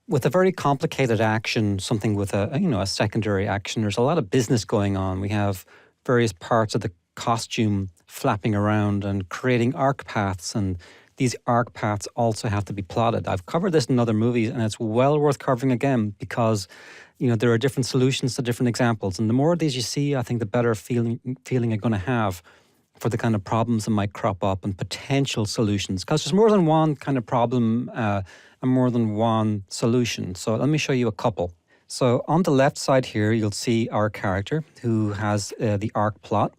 with a very complicated action, something with a secondary action, there's a lot of business going on. We have various parts of the costume flapping around and creating arc paths, and these arc paths also have to be plotted. I've covered this in other movies, and it's well worth covering again because there are different solutions to different examples, and the more of these you see, I think the better feeling you're going to have for the kind of problems that might crop up and potential solutions, because there's more than one kind of problem and more than one solution. So let me show you a couple. So on the left side here, you'll see our character who has the arc plot,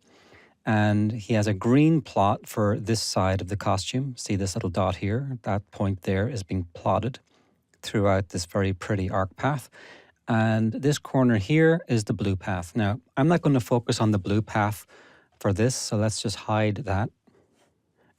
and he has a green plot for this side of the costume. See this little dot here? That point there is being plotted throughout this very pretty arc path. And this corner here is the blue path. Now, I'm not going to focus on the blue path for this, so let's just hide that.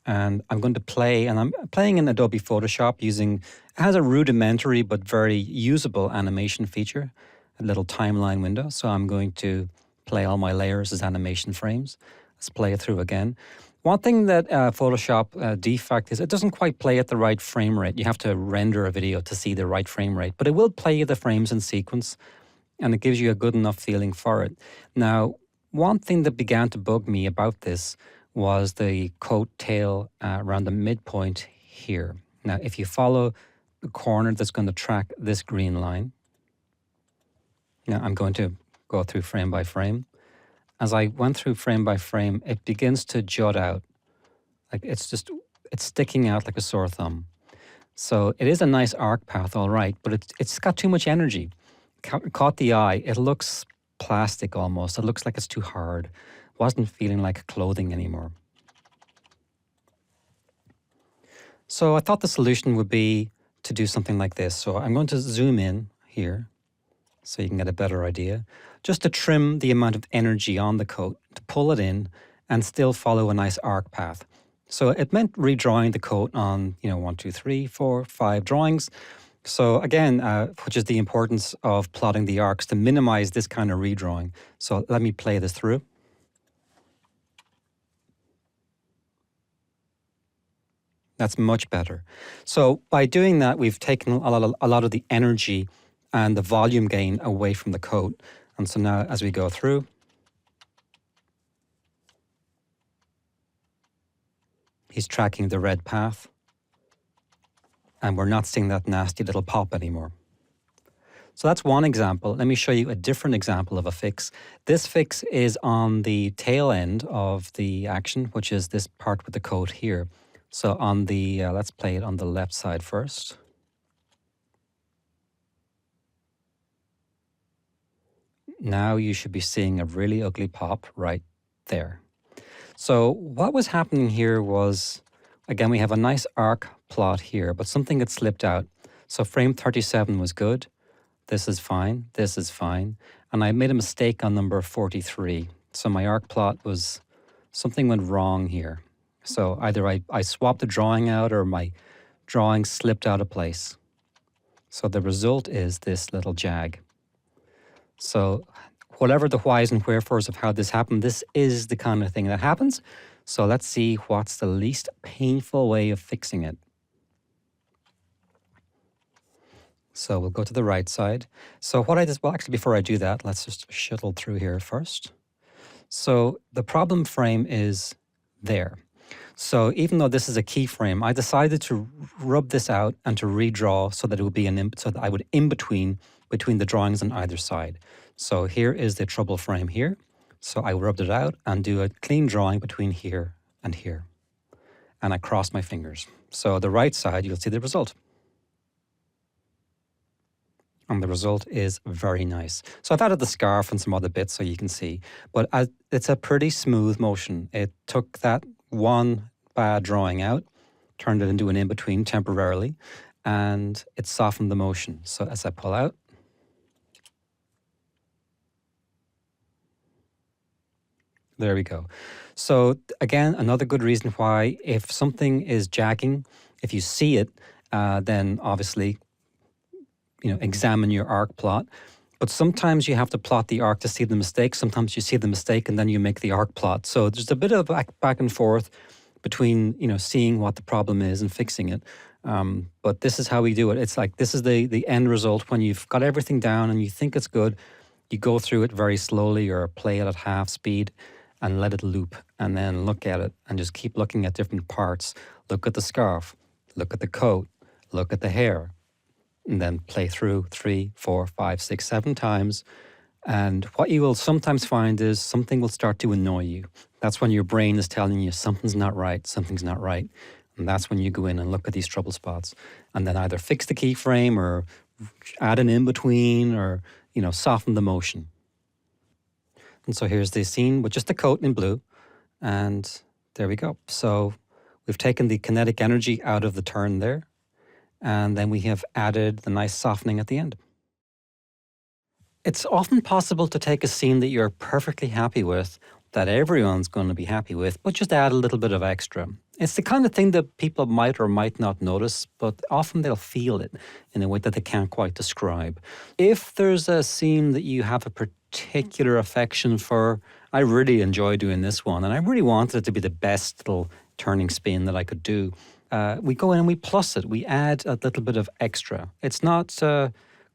And I'm going to play, and I'm playing in Adobe Photoshop it has a rudimentary but very usable animation feature, a little timeline window. So I'm going to play all my layers as animation frames. Let's play it through again. One thing that Photoshop defect is it doesn't quite play at the right frame rate. You have to render a video to see the right frame rate, but it will play you the frames in sequence, and it gives you a good enough feeling for it. Now, one thing that began to bug me about this was the coat tail around the midpoint here. Now, if you follow the corner that's going to track this green line, now I'm going to go through frame by frame. As I went through frame by frame, it begins to jut out. Like it's sticking out like a sore thumb. So it is a nice arc path, all right, but it's got too much energy. Caught the eye. It looks plastic almost. It looks like it's too hard. Wasn't feeling like clothing anymore. So I thought the solution would be to do something like this. So I'm going to zoom in here so you can get a better idea, just to trim the amount of energy on the coat, to pull it in and still follow a nice arc path. So it meant redrawing the coat on, 1, 2, 3, 4, 5 drawings. So again, which is the importance of plotting the arcs to minimize this kind of redrawing. So let me play this through. That's much better. So by doing that, we've taken a lot of the energy and the volume gain away from the coat. And so now as we go through, he's tracking the red path, and we're not seeing that nasty little pop anymore. So that's one example. Let me show you a different example of a fix. This fix is on the tail end of the action, which is this part with the coat here. So on the, let's play it on the left side first. Now you should be seeing a really ugly pop right there. So what was happening here was, again, we have a nice arc plot here, but something had slipped out. So frame 37 was good. This is fine. This is fine. And I made a mistake on number 43. So my arc plot was, something went wrong here. So either I swapped the drawing out or my drawing slipped out of place. So the result is this little jag. So whatever the whys and wherefores of how this happened, this is the kind of thing that happens. So let's see what's the least painful way of fixing it. So we'll go to the right side. So what I did, well, actually, before I do that, let's just shuttle through here first. So the problem frame is there. So even though this is a keyframe, I decided to rub this out and to redraw so that it would be so that I would in between the drawings on either side. So here is the trouble frame here. So I rubbed it out and do a clean drawing between here and here. And I crossed my fingers. So the right side, you'll see the result. And the result is very nice. So I've added the scarf and some other bits so you can see. But it's a pretty smooth motion. It took that one bad drawing out, turned it into an in-between temporarily, and it softened the motion. So as I pull out, there we go. So again, another good reason why if something is jagging, if you see it, then obviously, examine your arc plot. But sometimes you have to plot the arc to see the mistake. Sometimes you see the mistake and then you make the arc plot. So there's a bit of back and forth between, seeing what the problem is and fixing it. But this is how we do it. It's like this is the end result when you've got everything down and you think it's good. You go through it very slowly or play it at half speed and let it loop and then look at it and just keep looking at different parts. Look at the scarf, look at the coat, look at the hair, and then play through 3, 4, 5, 6, 7 times. And what you will sometimes find is something will start to annoy you. That's when your brain is telling you something's not right, something's not right. And that's when you go in and look at these trouble spots and then either fix the keyframe or add an in-between or, soften the motion. And so here's the scene with just the coat in blue. And there we go. So we've taken the kinetic energy out of the turn there. And then we have added the nice softening at the end. It's often possible to take a scene that you're perfectly happy with, that everyone's going to be happy with, but just add a little bit of extra. It's the kind of thing that people might or might not notice, but often they'll feel it in a way that they can't quite describe. If there's a scene that you have a particular affection for, I really enjoy doing this one, and I really wanted it to be the best little turning spin that I could do. We go in and we plus it. We add a little bit of extra. It's not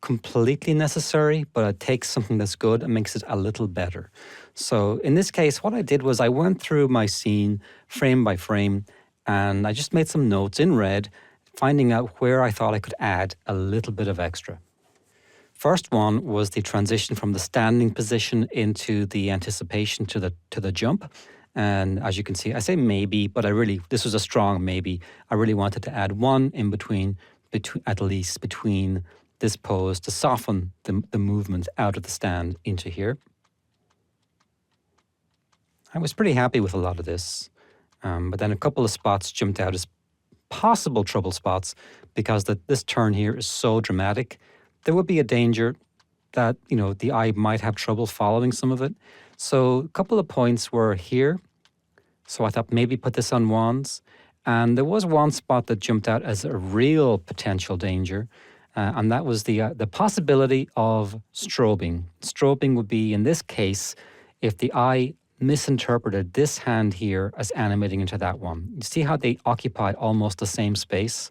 completely necessary, but it takes something that's good and makes it a little better. So in this case, what I did was I went through my scene frame by frame, and I just made some notes in red, finding out where I thought I could add a little bit of extra. First one was the transition from the standing position into the anticipation to the jump. And as you can see, I say maybe, but this was a strong maybe. I really wanted to add one in between at least between this pose to soften the movement out of the stand into here. I was pretty happy with a lot of this, but then a couple of spots jumped out as possible trouble spots because this turn here is so dramatic. There would be a danger that, the eye might have trouble following some of it. So a couple of points were here. So I thought maybe put this on wands. And there was one spot that jumped out as a real potential danger. And that was the possibility of strobing. Strobing would be, in this case, if the eye misinterpreted this hand here as animating into that one. You see how they occupy almost the same space?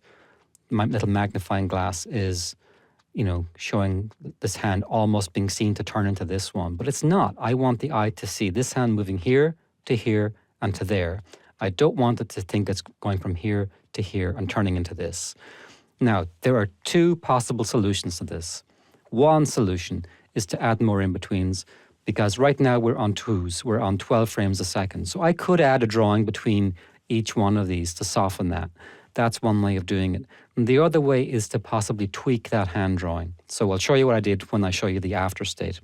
My little magnifying glass is, showing this hand almost being seen to turn into this one. But it's not. I want the eye to see this hand moving here to here and to there. I don't want it to think it's going from here to here and turning into this. Now, there are two possible solutions to this. One solution is to add more in-betweens, because right now we're on twos, we're on 12 frames a second. So I could add a drawing between each one of these to soften that. That's one way of doing it. And the other way is to possibly tweak that hand drawing. So I'll show you what I did when I show you the after state.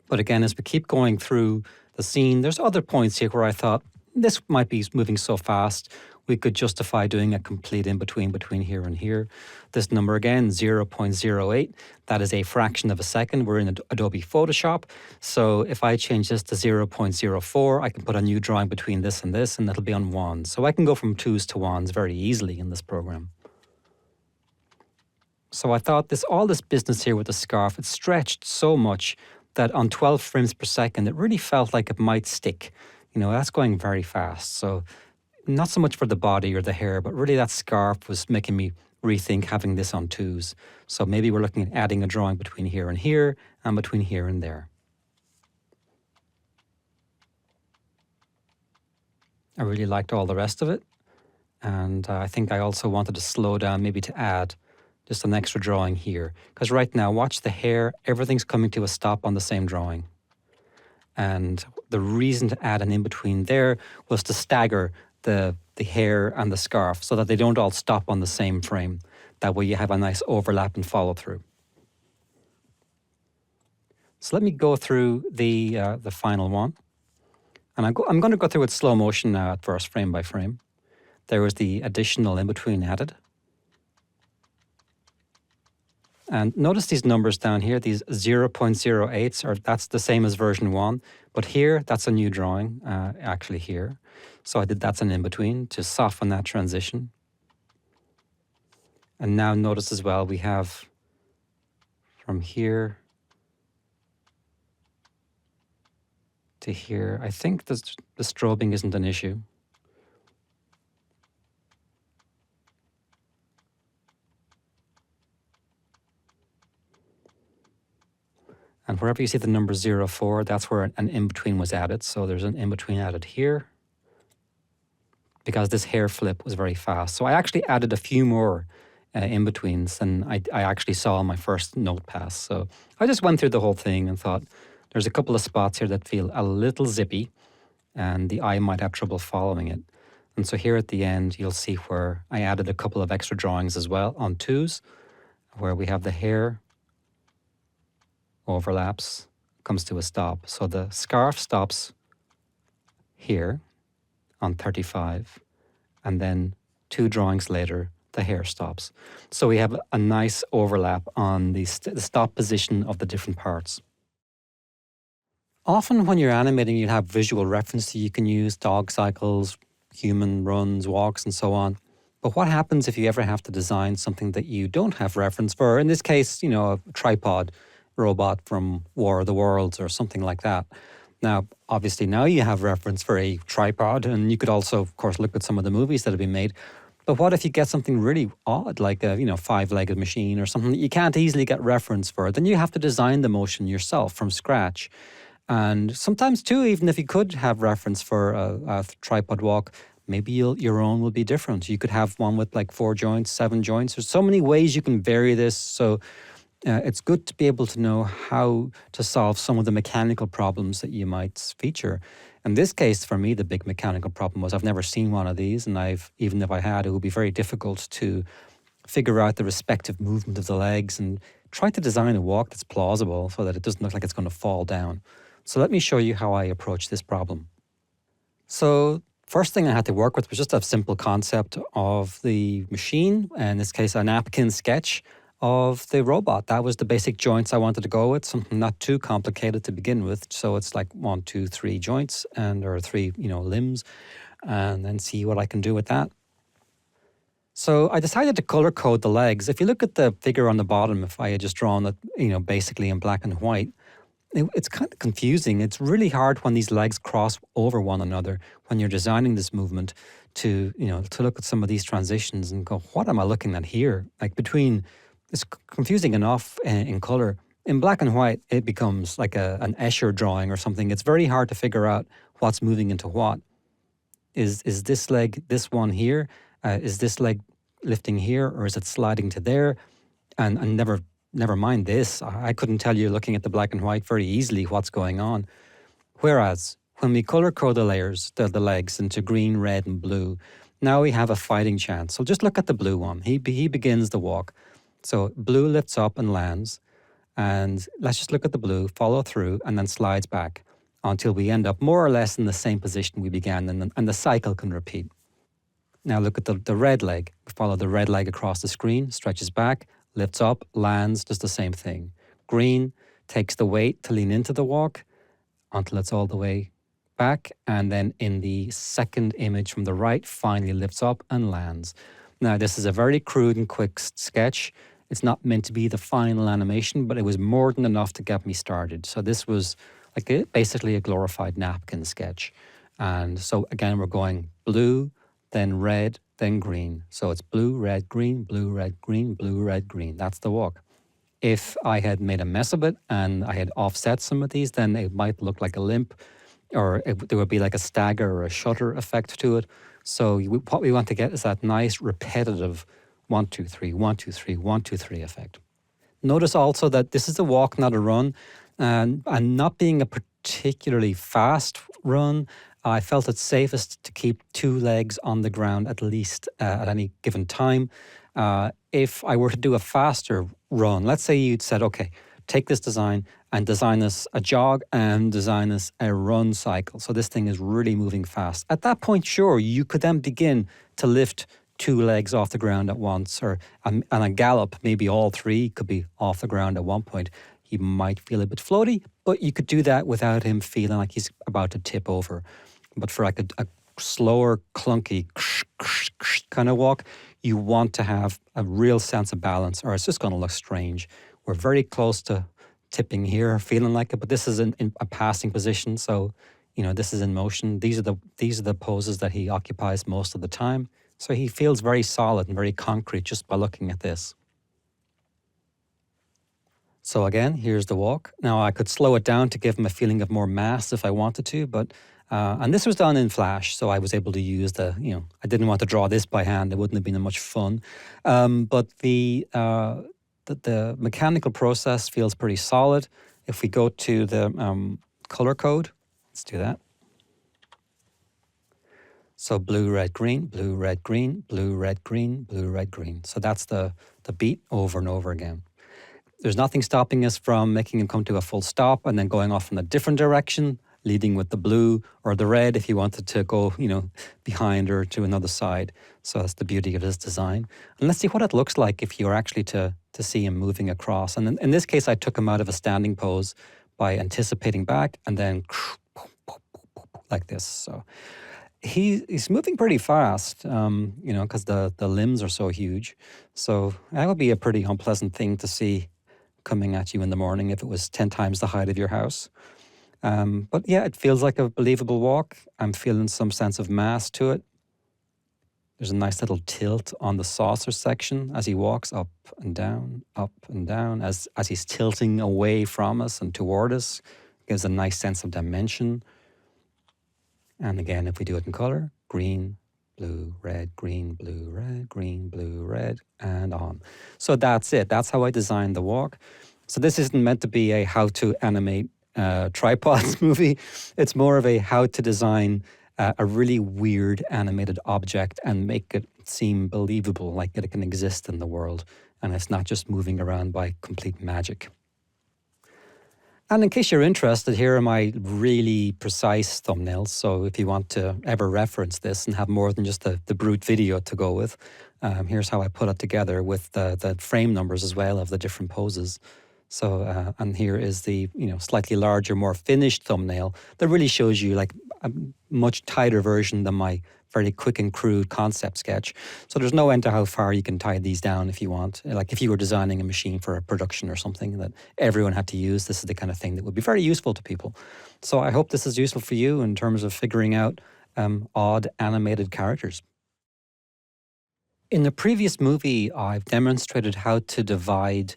But again, as we keep going through the scene, there's other points here where I thought, this might be moving so fast, we could justify doing a complete in-between between here and here. This number again, 0.08, that is a fraction of a second. We're in Adobe Photoshop. So if I change this to 0.04, I can put a new drawing between this, and that'll be on wands. So I can go from twos to wands very easily in this program. So I thought all this business here with the scarf, it stretched so much that on 12 frames per second, it really felt like it might stick. That's going very fast. So not so much for the body or the hair, but really that scarf was making me rethink having this on twos. So maybe we're looking at adding a drawing between here and between here and there. I really liked all the rest of it. And I think I also wanted to slow down, maybe to add just an extra drawing here. Because right now, watch the hair, everything's coming to a stop on the same drawing. And the reason to add an in-between there was to stagger the hair and the scarf so that they don't all stop on the same frame. That way you have a nice overlap and follow through. So let me go through the final one. And I'm going to go through it slow motion now at first, frame by frame. There was the additional in-between added. And notice these numbers down here, these 0.08s, that's the same as version 1. But here, that's a new drawing, actually here. So that's an in-between to soften that transition. And now notice as well, we have from here to here. I think the strobing isn't an issue. And wherever you see the number 0, 4, that's where an in-between was added. So there's an in-between added here because this hair flip was very fast. So I actually added a few more in-betweens than I actually saw on my first note pass. So I just went through the whole thing and thought there's a couple of spots here that feel a little zippy and the eye might have trouble following it. And so here at the end, you'll see where I added a couple of extra drawings as well on 2s, where we have the hair overlaps, comes to a stop. So the scarf stops here on 35, and then 2 drawings later, the hair stops. So we have a nice overlap on the stop position of the different parts. Often when you're animating, you have visual reference you can use, dog cycles, human runs, walks, and so on. But what happens if you ever have to design something that you don't have reference for? In this case, a tripod robot from War of the Worlds or something like that. Now, obviously now you have reference for a tripod, and you could also, of course, look at some of the movies that have been made. But what if you get something really odd, like a 5-legged machine or something that you can't easily get reference for? Then you have to design the motion yourself from scratch. And sometimes too, even if you could have reference for a tripod walk, maybe your own will be different. You could have one with like 4 joints, 7 joints. There's so many ways you can vary this. So it's good to be able to know how to solve some of the mechanical problems that you might feature. In this case, for me, the big mechanical problem was I've never seen one of these, and even if I had, it would be very difficult to figure out the respective movement of the legs and try to design a walk that's plausible so that it doesn't look like it's going to fall down. So let me show you how I approach this problem. So first thing I had to work with was just a simple concept of the machine, in this case, a napkin sketch of the robot. That was the basic joints I wanted to go with, something not too complicated to begin with. So it's like 1, 2, 3 joints or 3, limbs, and then see what I can do with that. So I decided to color code the legs. If you look at the figure on the bottom, if I had just drawn it, basically in black and white, it's kind of confusing. It's really hard when these legs cross over one another when you're designing this movement to look at some of these transitions and go, what am I looking at here? It's confusing enough in color. In black and white, it becomes like an Escher drawing or something. It's very hard to figure out what's moving into what. Is this leg this one here? Is this leg lifting here, or is it sliding to there? And never mind this. I couldn't tell you looking at the black and white very easily what's going on. Whereas when we color code the layers, the legs into green, red, and blue, now we have a fighting chance. So just look at the blue one. He begins the walk. So blue lifts up and lands. And let's just look at the blue, follow through, and then slides back until we end up more or less in the same position we began, and the cycle can repeat. Now look at the red leg. We follow the red leg across the screen, stretches back, lifts up, lands, does the same thing. Green takes the weight to lean into the walk until it's all the way back, and then in the second image from the right, finally lifts up and lands. Now, this is a very crude and quick sketch. It's not meant to be the final animation, but it was more than enough to get me started. So this was basically a glorified napkin sketch. And so again, we're going blue, then red, then green. So it's blue, red, green, blue, red, green, blue, red, green. That's the walk. If I had made a mess of it and I had offset some of these, then it might look like a limp, or there would be like a stagger or a shutter effect to it. So what we want to get is that nice repetitive 1, 2, 3, 1, 2, 3, 1, 2, 3 effect. Notice also that this is a walk, not a run, and not being a particularly fast run, I felt it safest to keep 2 legs on the ground at least at any given time. If I were to do a faster run, let's say you'd said, okay, take this design and design this a jog and design this a run cycle. So this thing is really moving fast. At that point, sure, you could then begin to lift 2 legs off the ground at once, or on a gallop, maybe all 3 could be off the ground at one point. He might feel a bit floaty, but you could do that without him feeling like he's about to tip over. But for like a slower, clunky kind of walk, you want to have a real sense of balance, or it's just going to look strange. We're very close to tipping here, feeling like it, but this is in a passing position, so this is in motion. These are the poses that he occupies most of the time. So he feels very solid and very concrete just by looking at this. So again, here's the walk. Now I could slow it down to give him a feeling of more mass if I wanted to, but and this was done in Flash, so I was able to use I didn't want to draw this by hand; it wouldn't have been much fun. But the mechanical process feels pretty solid. If we go to the color code, let's do that. So blue, red, green, blue, red, green, blue, red, green, blue, red, green. So that's the beat over and over again. There's nothing stopping us from making him come to a full stop and then going off in a different direction, leading with the blue or the red if you wanted to go, behind or to another side. So that's the beauty of this design. And let's see what it looks like if you're actually to see him moving across. And in this case, I took him out of a standing pose by anticipating back and then like this. So he's moving pretty fast, because the limbs are so huge. So that would be a pretty unpleasant thing to see coming at you in the morning if it was 10 times the height of your house. But yeah, it feels like a believable walk. I'm feeling some sense of mass to it. There's a nice little tilt on the saucer section as he walks up and down, as he's tilting away from us and toward us. Gives a nice sense of dimension. And again, if we do it in color, green, blue, red, green, blue, red, green, blue, red, and on. So that's it. That's how I designed the walk. So this isn't meant to be a how to animate tripods movie. It's more of a how to design a really weird animated object and make it seem believable, like it can exist in the world. And it's not just moving around by complete magic. And in case you're interested, here are my really precise thumbnails. So if you want to ever reference this and have more than just the brute video to go with, here's how I put it together with the frame numbers as well of the different poses. So, and here is the slightly larger, more finished thumbnail that really shows you like a much tighter version than my very quick and crude concept sketch. So there's no end to how far you can tie these down if you want. Like if you were designing a machine for a production or something that everyone had to use, this is the kind of thing that would be very useful to people. So I hope this is useful for you in terms of figuring out odd animated characters. In the previous movie, I've demonstrated how to divide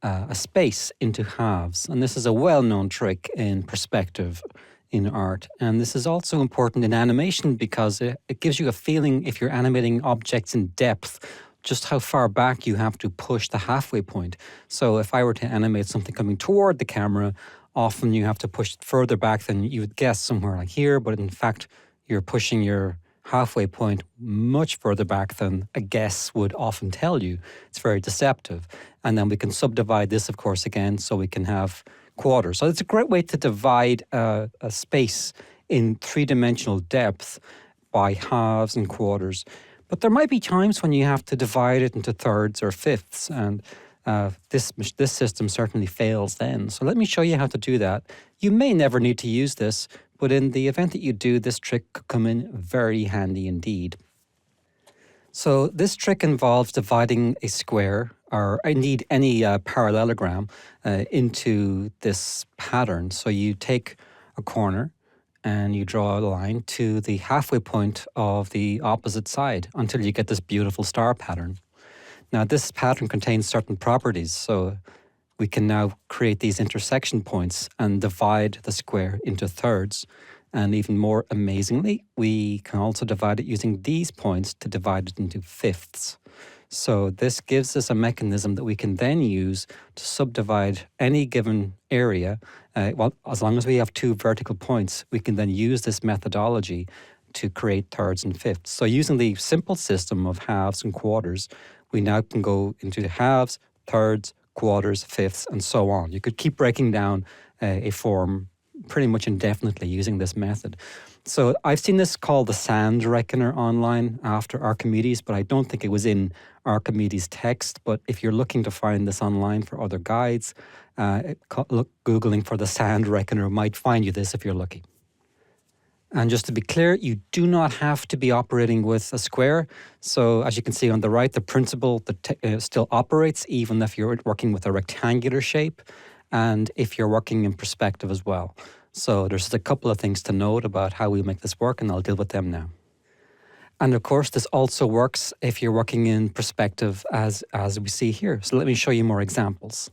a space into halves. And this is a well-known trick in perspective in art. And this is also important in animation because it gives you a feeling, if you're animating objects in depth, just how far back you have to push the halfway point. So if I were to animate something coming toward the camera, often you have to push it further back than you would guess, somewhere like here, but in fact, you're pushing your halfway point much further back than a guess would often tell you. It's very deceptive. And then we can subdivide this, of course, again, so we can have quarters. So it's a great way to divide a space in three-dimensional depth by halves and quarters. But there might be times when you have to divide it into thirds or fifths, and this system certainly fails then. So let me show you how to do that. You may never need to use this, but in the event that you do, this trick could come in very handy indeed. So this trick involves dividing a square, or indeed any parallelogram, into this pattern. So you take a corner and you draw a line to the halfway point of the opposite side until you get this beautiful star pattern. Now this pattern contains certain properties, so we can now create these intersection points and divide the square into thirds. And even more amazingly, we can also divide it using these points to divide it into fifths. So this gives us a mechanism that we can then use to subdivide any given area. As long as we have two vertical points, we can then use this methodology to create thirds and fifths. So using the simple system of halves and quarters, we now can go into halves, thirds, quarters, fifths, and so on. You could keep breaking down a form pretty much indefinitely using this method. So I've seen this called the sand reckoner online after Archimedes, but I don't think it was in Archimedes' text. But if you're looking to find this online for other guides, Googling for the sand reckoner might find you this if you're lucky. And just to be clear, you do not have to be operating with a square. So as you can see on the right, the principle still operates even if you're working with a rectangular shape and if you're working in perspective as well. So there's just a couple of things to note about how we make this work, and I'll deal with them now. And of course, this also works if you're working in perspective as we see here. So let me show you more examples.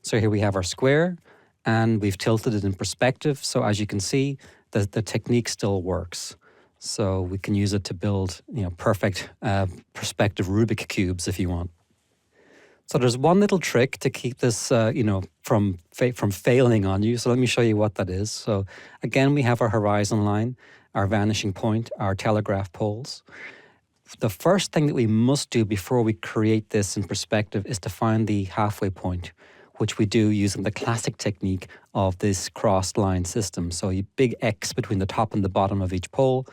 So here we have our square, and we've tilted it in perspective. So as you can see, the technique still works. So we can use it to build, perfect perspective Rubik cubes if you want. So there's one little trick to keep this, from failing on you. So let me show you what that is. So again, we have our horizon line, our vanishing point, our telegraph poles. The first thing that we must do before we create this in perspective is to find the halfway point, which we do using the classic technique of this crossed line system. So a big X between the top and the bottom of each pole.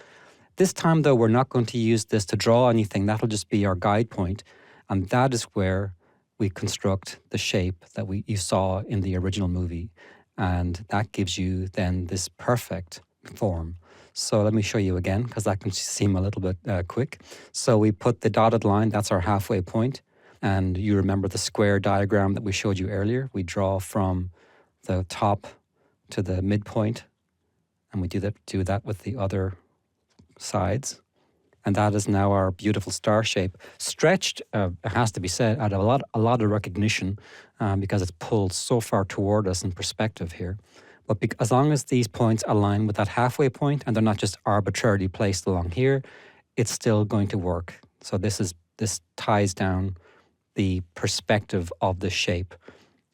This time, though, we're not going to use this to draw anything. That'll just be our guide point. And that is where we construct the shape that you saw in the original movie. And that gives you then this perfect form. So let me show you again, because that can seem a little bit quick. So we put the dotted line, that's our halfway point. And you remember the square diagram that we showed you earlier. We draw from the top to the midpoint, and we do that with the other sides. And that is now our beautiful star shape. Stretched, it has to be said, out of a lot of recognition because it's pulled so far toward us in perspective here. But as long as these points align with that halfway point and they're not just arbitrarily placed along here, it's still going to work. So this ties down the perspective of the shape.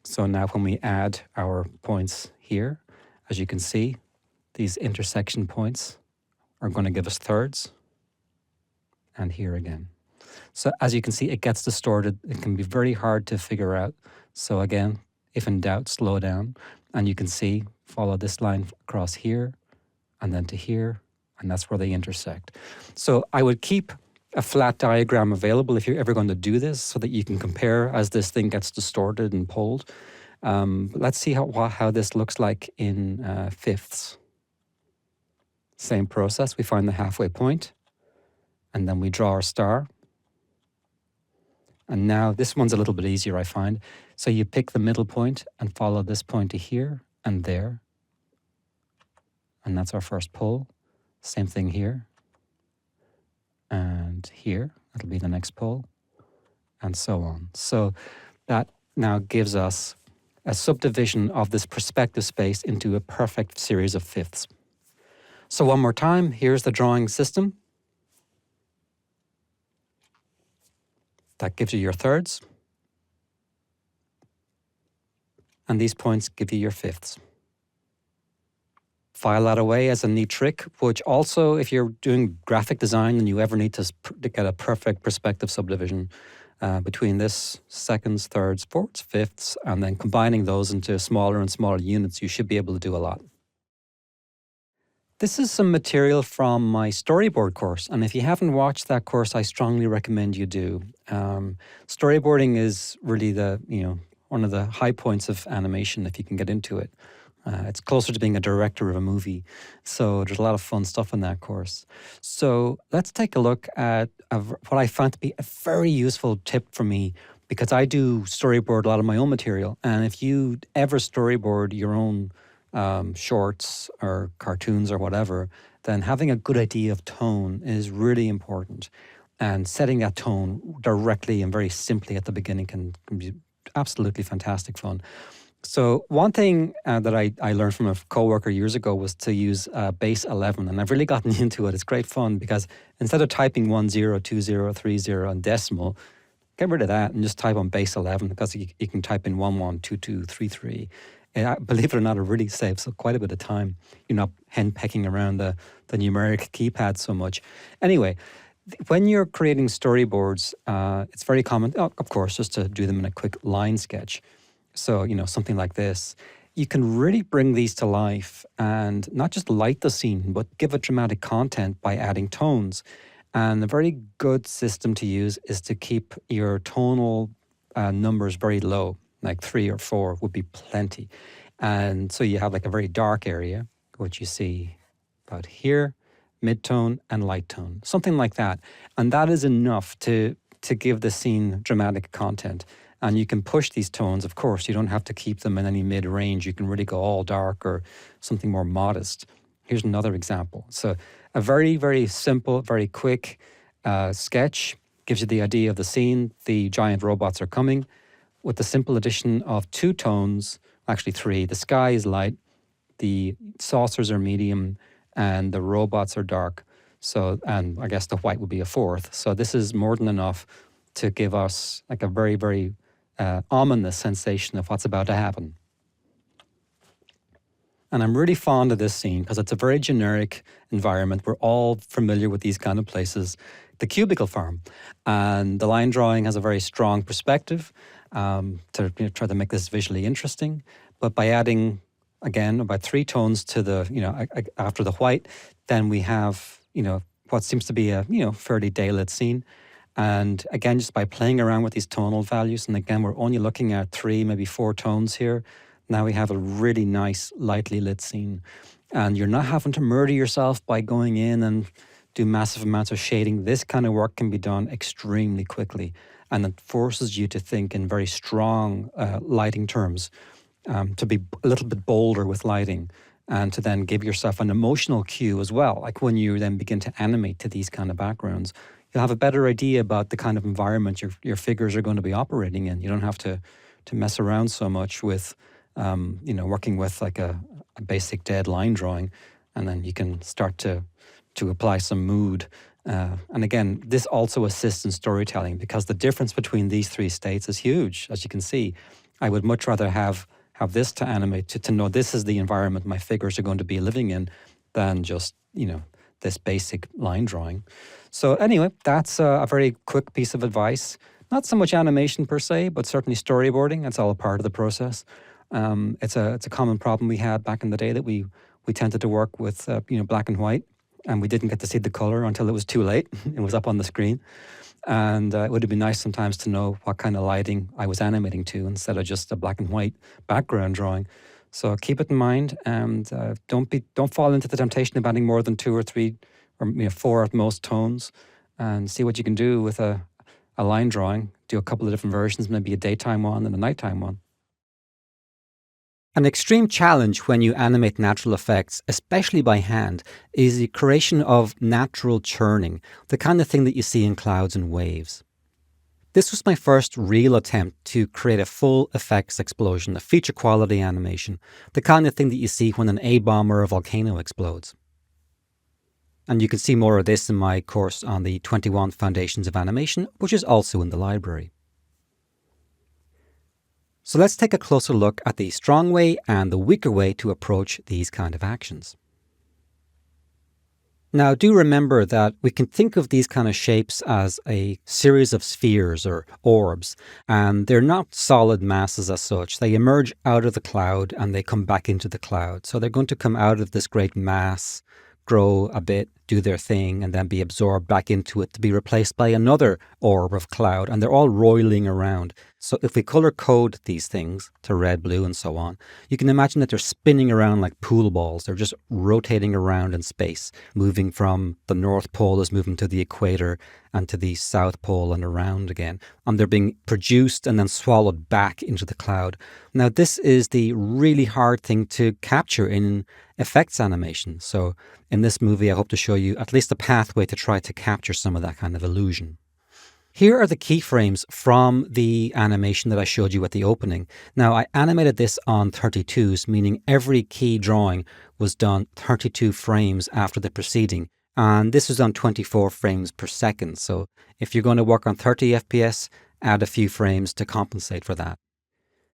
So now when we add our points here, as you can see, these intersection points are going to give us thirds. And here again. So as you can see, it gets distorted. It can be very hard to figure out. So again, if in doubt, slow down. And you can see, follow this line across here and then to here, and that's where they intersect. So I would keep a flat diagram available if you're ever going to do this so that you can compare as this thing gets distorted and pulled. Let's see how this looks like in fifths. Same process, we find the halfway point, and then we draw our star. And now this one's a little bit easier, I find. So you pick the middle point and follow this point to here and there. And that's our first pull. Same thing here. And here, that'll be the next pull. And so on. So that now gives us a subdivision of this perspective space into a perfect series of fifths. So one more time, here's the drawing system. That gives you your thirds. And these points give you your fifths. File that away as a neat trick, which also, if you're doing graphic design and you ever need to get a perfect perspective subdivision between this seconds, thirds, fourths, fifths, and then combining those into smaller and smaller units, you should be able to do a lot. This is some material from my storyboard course, and if you haven't watched that course, I strongly recommend you do. Storyboarding is really one of the high points of animation if you can get into it. It's closer to being a director of a movie, so there's a lot of fun stuff in that course. So let's take a look at what I found to be a very useful tip for me, because I do storyboard a lot of my own material, and if you ever storyboard your own shorts or cartoons or whatever, then having a good idea of tone is really important. And setting that tone directly and very simply at the beginning can be absolutely fantastic fun. So one thing that I learned from a coworker years ago was to use base 11, and I've really gotten into it. It's great fun because instead of typing 10, 20, 30 and decimal, get rid of that and just type on base 11, because you can type in 112233. Believe it or not, it really saves quite a bit of time. You're not henpecking around the numeric keypad so much. Anyway, when you're creating storyboards, it's very common, of course, just to do them in a quick line sketch. So, something like this. You can really bring these to life and not just light the scene, but give it dramatic content by adding tones. And a very good system to use is to keep your tonal numbers very low. Like 3 or 4 would be plenty. And so you have like a very dark area, which you see about here, mid-tone and light tone, something like that. And that is enough to give the scene dramatic content. And you can push these tones, of course. You don't have to keep them in any mid-range. You can really go all dark or something more modest. Here's another example. So a very, very simple, very quick sketch gives you the idea of the scene. The giant robots are coming. with the simple addition of 2 tones, actually 3. The sky is light, the saucers are medium, and the robots are dark. So, and I guess the white would be a 4th. So this is more than enough to give us like a very, very ominous sensation of what's about to happen. And I'm really fond of this scene because it's a very generic environment. We're all familiar with these kind of places. The cubicle farm. And the line drawing has a very strong perspective to try to make this visually interesting. But by adding, again, about 3 tones to the, after the white, then we have, what seems to be a, fairly daylit scene. And again, just by playing around with these tonal values, and again, we're only looking at 3, maybe 4 tones here. Now we have a really nice, lightly lit scene. And you're not having to murder yourself by going in and do massive amounts of shading. This kind of work can be done extremely quickly. And it forces you to think in very strong lighting terms, to be a little bit bolder with lighting, and to then give yourself an emotional cue as well. Like when you then begin to animate to these kind of backgrounds, you'll have a better idea about the kind of environment your figures are going to be operating in. You don't have to mess around so much with working with like a basic dead line drawing, and then you can start to apply some mood. And again, this also assists in storytelling because the difference between these 3 states is huge, as you can see. I would much rather have this to animate, to know this is the environment my figures are going to be living in, than just, this basic line drawing. So anyway, that's a very quick piece of advice. Not so much animation per se, but certainly storyboarding. That's all a part of the process. It's a common problem we had back in the day, that we tended to work with black and white, and we didn't get to see the color until it was too late. It was up on the screen, and it would have been nice sometimes to know what kind of lighting I was animating to instead of just a black and white background drawing. So keep it in mind, and don't fall into the temptation of adding more than 2 or 3 or 4 at most tones, and see what you can do with a line drawing. Do a couple of different versions, maybe a daytime one and a nighttime one. An extreme challenge when you animate natural effects, especially by hand, is the creation of natural churning, the kind of thing that you see in clouds and waves. This was my first real attempt to create a full effects explosion, a feature quality animation, the kind of thing that you see when an A-bomb or a volcano explodes. And you can see more of this in my course on the 21 Foundations of Animation, which is also in the library. So let's take a closer look at the strong way and the weaker way to approach these kind of actions. Now, do remember that we can think of these kind of shapes as a series of spheres or orbs, and they're not solid masses as such. They emerge out of the cloud and they come back into the cloud. So they're going to come out of this great mass, grow a bit, do their thing, and then be absorbed back into it to be replaced by another orb of cloud, and they're all roiling around. So if we color code these things to red, blue, and so on, you can imagine that they're spinning around like pool balls. They're just rotating around in space, moving from the North Pole is moving to the equator and to the South Pole and around again. And they're being produced and then swallowed back into the cloud. Now, this is the really hard thing to capture in effects animation. So in this movie, I hope to show you at least a pathway to try to capture some of that kind of illusion. Here are the keyframes from the animation that I showed you at the opening. Now, I animated this on 32s, meaning every key drawing was done 32 frames after the preceding. And this was on 24 frames per second. So if you're going to work on 30 FPS, add a few frames to compensate for that.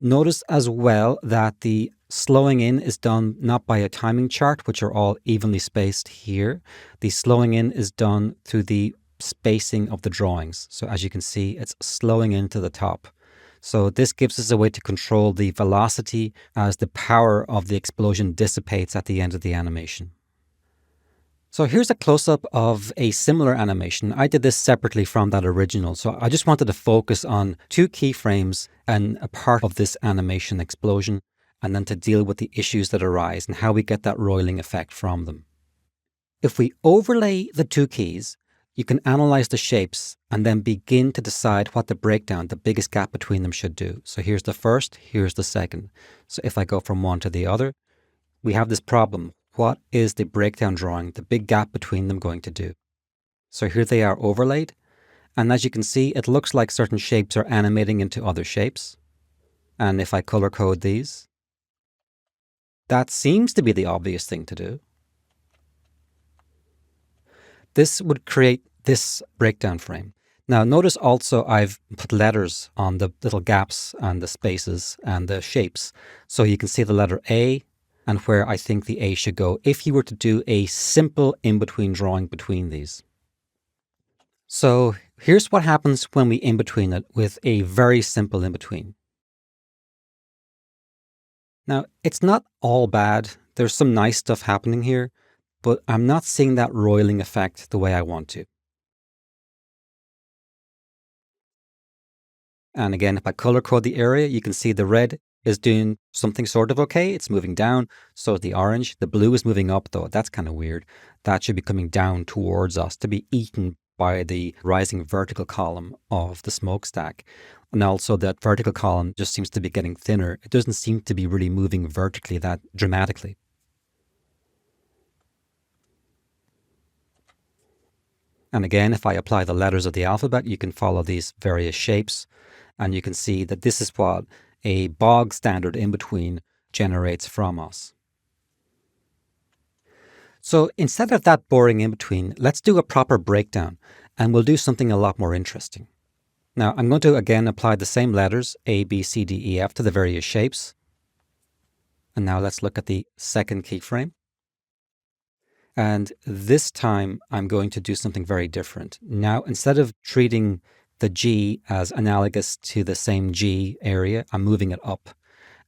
Notice as well that the slowing in is done not by a timing chart, which are all evenly spaced here. The slowing in is done through the spacing of the drawings. So as you can see, it's slowing into the top. So this gives us a way to control the velocity as the power of the explosion dissipates at the end of the animation. So here's a close-up of a similar animation. I did this separately from that original, so I just wanted to focus on 2 keyframes and a part of this animation explosion, and then to deal with the issues that arise and how we get that roiling effect from them. If we overlay the 2 keys, you can analyze the shapes and then begin to decide what the breakdown, the biggest gap between them should do. So here's the first, here's the second. So if I go from one to the other, we have this problem. What is the breakdown drawing, the big gap between them going to do? So here they are overlaid. And as you can see, it looks like certain shapes are animating into other shapes. And if I color code these, that seems to be the obvious thing to do. This would create this breakdown frame. Now notice also I've put letters on the little gaps and the spaces and the shapes. So you can see the letter A and where I think the A should go if you were to do a simple in-between drawing between these. So here's what happens when we in-between it with a very simple in-between. Now, it's not all bad. There's some nice stuff happening here, but I'm not seeing that roiling effect the way I want to. And again, if I color code the area, you can see the red is doing something sort of okay. It's moving down. So is the orange. The blue is moving up though. That's kind of weird. That should be coming down towards us to be eaten by the rising vertical column of the smokestack. And also that vertical column just seems to be getting thinner. It doesn't seem to be really moving vertically that dramatically. And again, if I apply the letters of the alphabet, you can follow these various shapes. And you can see that this is what a bog standard in-between generates from us. So instead of that boring in-between, let's do a proper breakdown, and we'll do something a lot more interesting. Now, I'm going to again apply the same letters, A, B, C, D, E, F, to the various shapes. And now let's look at the second keyframe. And this time, I'm going to do something very different. Now, instead of treating the G as analogous to the same G area, I'm moving it up.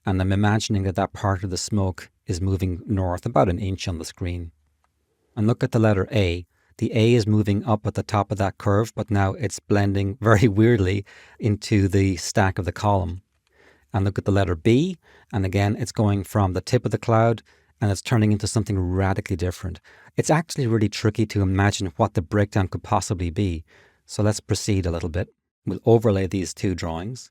And I'm imagining that that part of the smoke is moving north about an inch on the screen. And look at the letter A. The A is moving up at the top of that curve, but now it's blending very weirdly into the stack of the column. And look at the letter B, and again, it's going from the tip of the cloud and it's turning into something radically different. It's actually really tricky to imagine what the breakdown could possibly be. So let's proceed a little bit. We'll overlay these two drawings,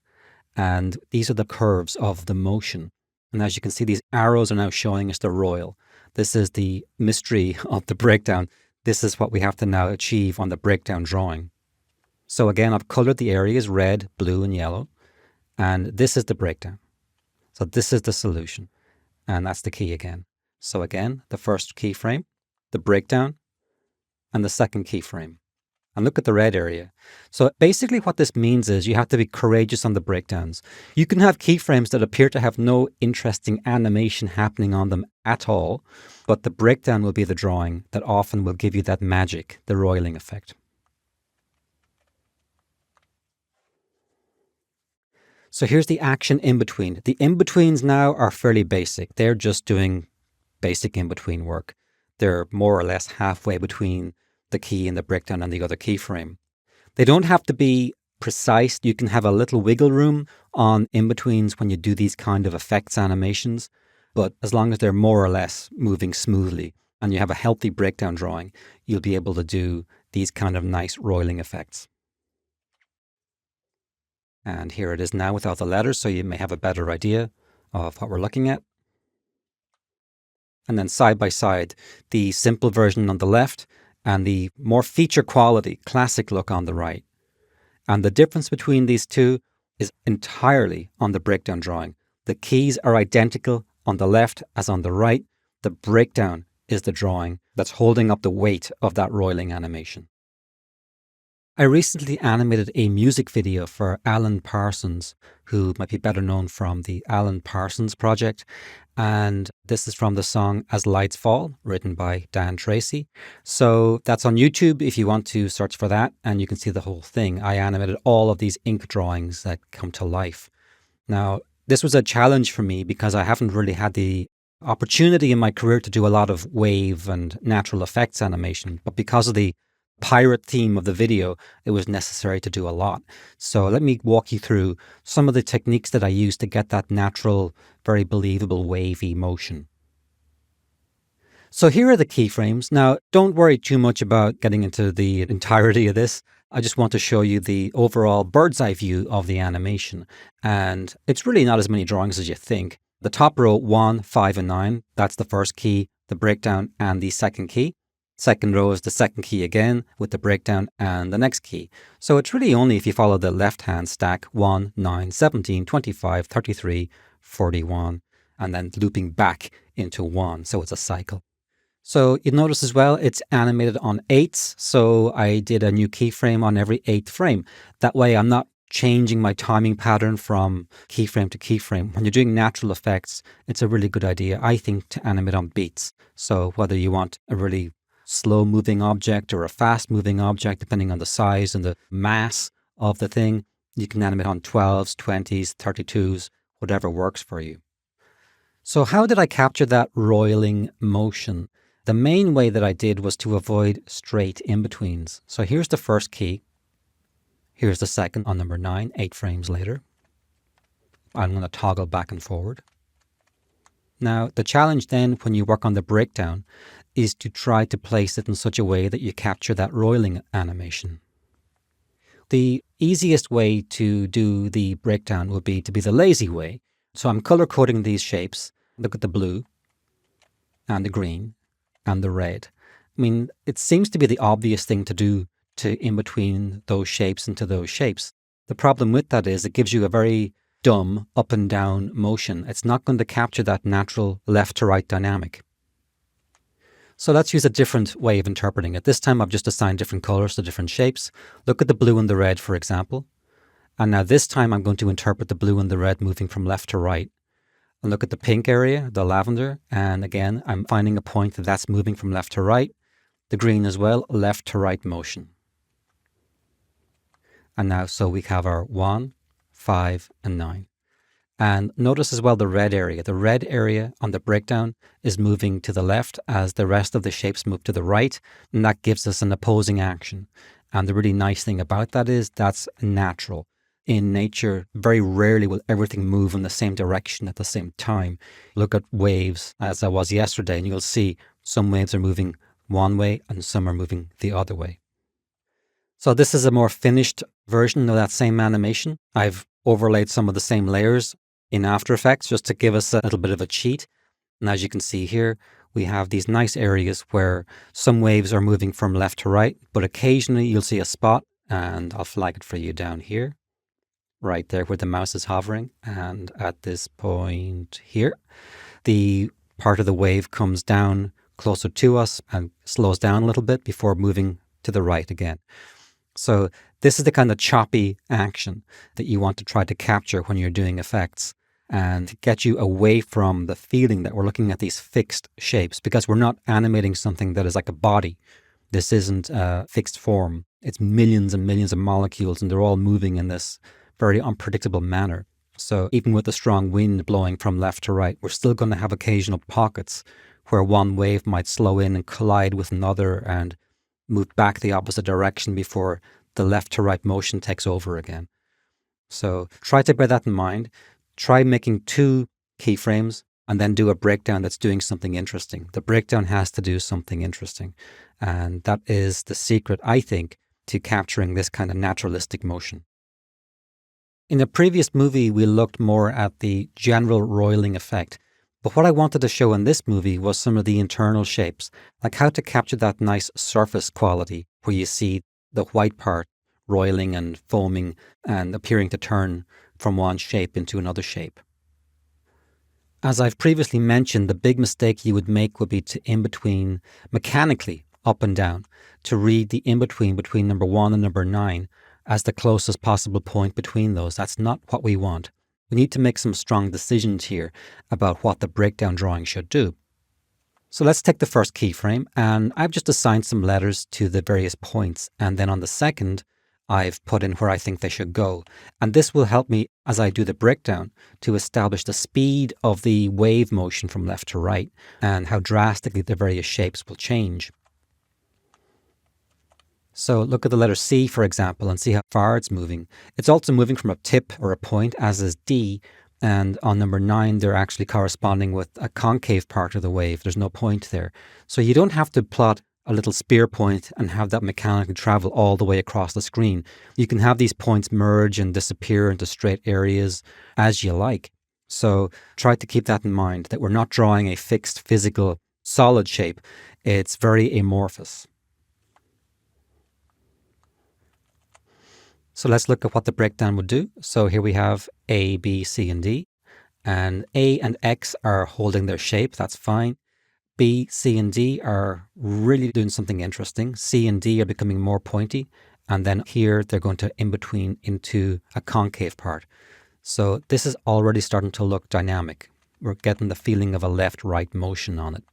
and these are the curves of the motion. And as you can see, these arrows are now showing us the roil. This is the mystery of the breakdown. This is what we have to now achieve on the breakdown drawing. So again, I've colored the areas red, blue, and yellow, and this is the breakdown. So this is the solution, and that's the key again. So again, the first keyframe, the breakdown, and the second keyframe. And look at the red area. So basically what this means is you have to be courageous on the breakdowns. You can have keyframes that appear to have no interesting animation happening on them at all, but the breakdown will be the drawing that often will give you that magic, the roiling effect. So here's the action in between. The in-betweens now are fairly basic. They're just doing basic in-between work. They're more or less halfway between the key and the breakdown and the other keyframe. They don't have to be precise. You can have a little wiggle room on in-betweens when you do these kind of effects animations, but as long as they're more or less moving smoothly and you have a healthy breakdown drawing, you'll be able to do these kind of nice roiling effects. And here it is now without the letters, so you may have a better idea of what we're looking at. And then side by side, the simple version on the left and the more feature quality, classic look on the right. And the difference between these two is entirely on the breakdown drawing. The keys are identical on the left as on the right. The breakdown is the drawing that's holding up the weight of that roiling animation. I recently animated a music video for Alan Parsons, who might be better known from the Alan Parsons Project. And this is from the song As Lights Fall, written by Dan Tracy. So that's on YouTube if you want to search for that, and you can see the whole thing. I animated all of these ink drawings that come to life. Now, this was a challenge for me because I haven't really had the opportunity in my career to do a lot of wave and natural effects animation, but because of the pirate theme of the video, it was necessary to do a lot. So let me walk you through some of the techniques that I use to get that natural, very believable wavy motion. So here are the keyframes. Now, don't worry too much about getting into the entirety of this. I just want to show you the overall bird's eye view of the animation. And it's really not as many drawings as you think. The top row, 1, 5, and 9, that's the first key, the breakdown, and the second key. Second row is the second key again with the breakdown and the next key. So it's really only if you follow the left-hand stack 1, 9, 17, 25, 33, 41, and then looping back into 1. So it's a cycle. So you notice as well, it's animated on eighths. So I did a new keyframe on every eighth frame. That way I'm not changing my timing pattern from keyframe to keyframe. When you're doing natural effects, it's a really good idea, I think, to animate on beats. So whether you want a really slow moving object or a fast moving object, depending on the size and the mass of the thing, you can animate on 12s, 20s, 32s, whatever works for you. So how did I capture that roiling motion? The main way that I did was to avoid straight in-betweens. So here's the first key. Here's the second on number 9, 8 frames later. I'm going to toggle back and forward. Now, the challenge then when you work on the breakdown is to try to place it in such a way that you capture that roiling animation. The easiest way to do the breakdown would be to be the lazy way. So I'm color coding these shapes. Look at the blue and the green and the red. I mean, it seems to be the obvious thing to do to in between those shapes into those shapes. The problem with that is it gives you a very dumb up and down motion. It's not going to capture that natural left to right dynamic. So let's use a different way of interpreting it. This time I've just assigned different colors to different shapes. Look at the blue and the red, for example. And now this time I'm going to interpret the blue and the red moving from left to right. And look at the pink area, the lavender. And again, I'm finding a point that that's moving from left to right. The green as well, left to right motion. And now, so we have our 1, 5, and 9. And notice as well the red area. The red area on the breakdown is moving to the left as the rest of the shapes move to the right. And that gives us an opposing action. And the really nice thing about that is that's natural. In nature, very rarely will everything move in the same direction at the same time. Look at waves, as I was yesterday, and you'll see some waves are moving one way and some are moving the other way. So this is a more finished version of that same animation. I've overlaid some of the same layers in After Effects just to give us a little bit of a cheat. And as you can see here, we have these nice areas where some waves are moving from left to right, but occasionally you'll see a spot, and I'll flag it for you down here. Right there where the mouse is hovering, and at this point here, the part of the wave comes down closer to us and slows down a little bit before moving to the right again. So this is the kind of choppy action that you want to try to capture when you're doing effects and get you away from the feeling that we're looking at these fixed shapes, because we're not animating something that is like a body. This isn't a fixed form. It's millions and millions of molecules, and they're all moving in this very unpredictable manner. So even with the strong wind blowing from left to right, we're still going to have occasional pockets where one wave might slow in and collide with another and move back the opposite direction before the left to right motion takes over again. So try to bear that in mind. Try making 2 keyframes and then do a breakdown that's doing something interesting. The breakdown has to do something interesting. And that is the secret, I think, to capturing this kind of naturalistic motion. In a previous movie, we looked more at the general roiling effect. But what I wanted to show in this movie was some of the internal shapes, like how to capture that nice surface quality where you see the white part roiling and foaming and appearing to turn from one shape into another shape. As I've previously mentioned, the big mistake you would make would be to in-between mechanically up and down, to read the in-between between number 1 and number 9 as the closest possible point between those. That's not what we want. We need to make some strong decisions here about what the breakdown drawing should do. So let's take the first keyframe, and I've just assigned some letters to the various points, and then on the second, I've put in where I think they should go. And this will help me, as I do the breakdown, to establish the speed of the wave motion from left to right and how drastically the various shapes will change. So look at the letter C, for example, and see how far it's moving. It's also moving from a tip or a point, as is D. And on number 9, they're actually corresponding with a concave part of the wave. There's no point there. So you don't have to plot a little spear point and have that mechanically travel all the way across the screen. You can have these points merge and disappear into straight areas as you like. So try to keep that in mind, that we're not drawing a fixed physical solid shape. It's very amorphous. So let's look at what the breakdown would do. So here we have A, B, C, and D. And A and X are holding their shape. That's fine. B, C, and D are really doing something interesting. C and D are becoming more pointy. And then here they're going to in between into a concave part. So this is already starting to look dynamic. We're getting the feeling of a left-right motion on it.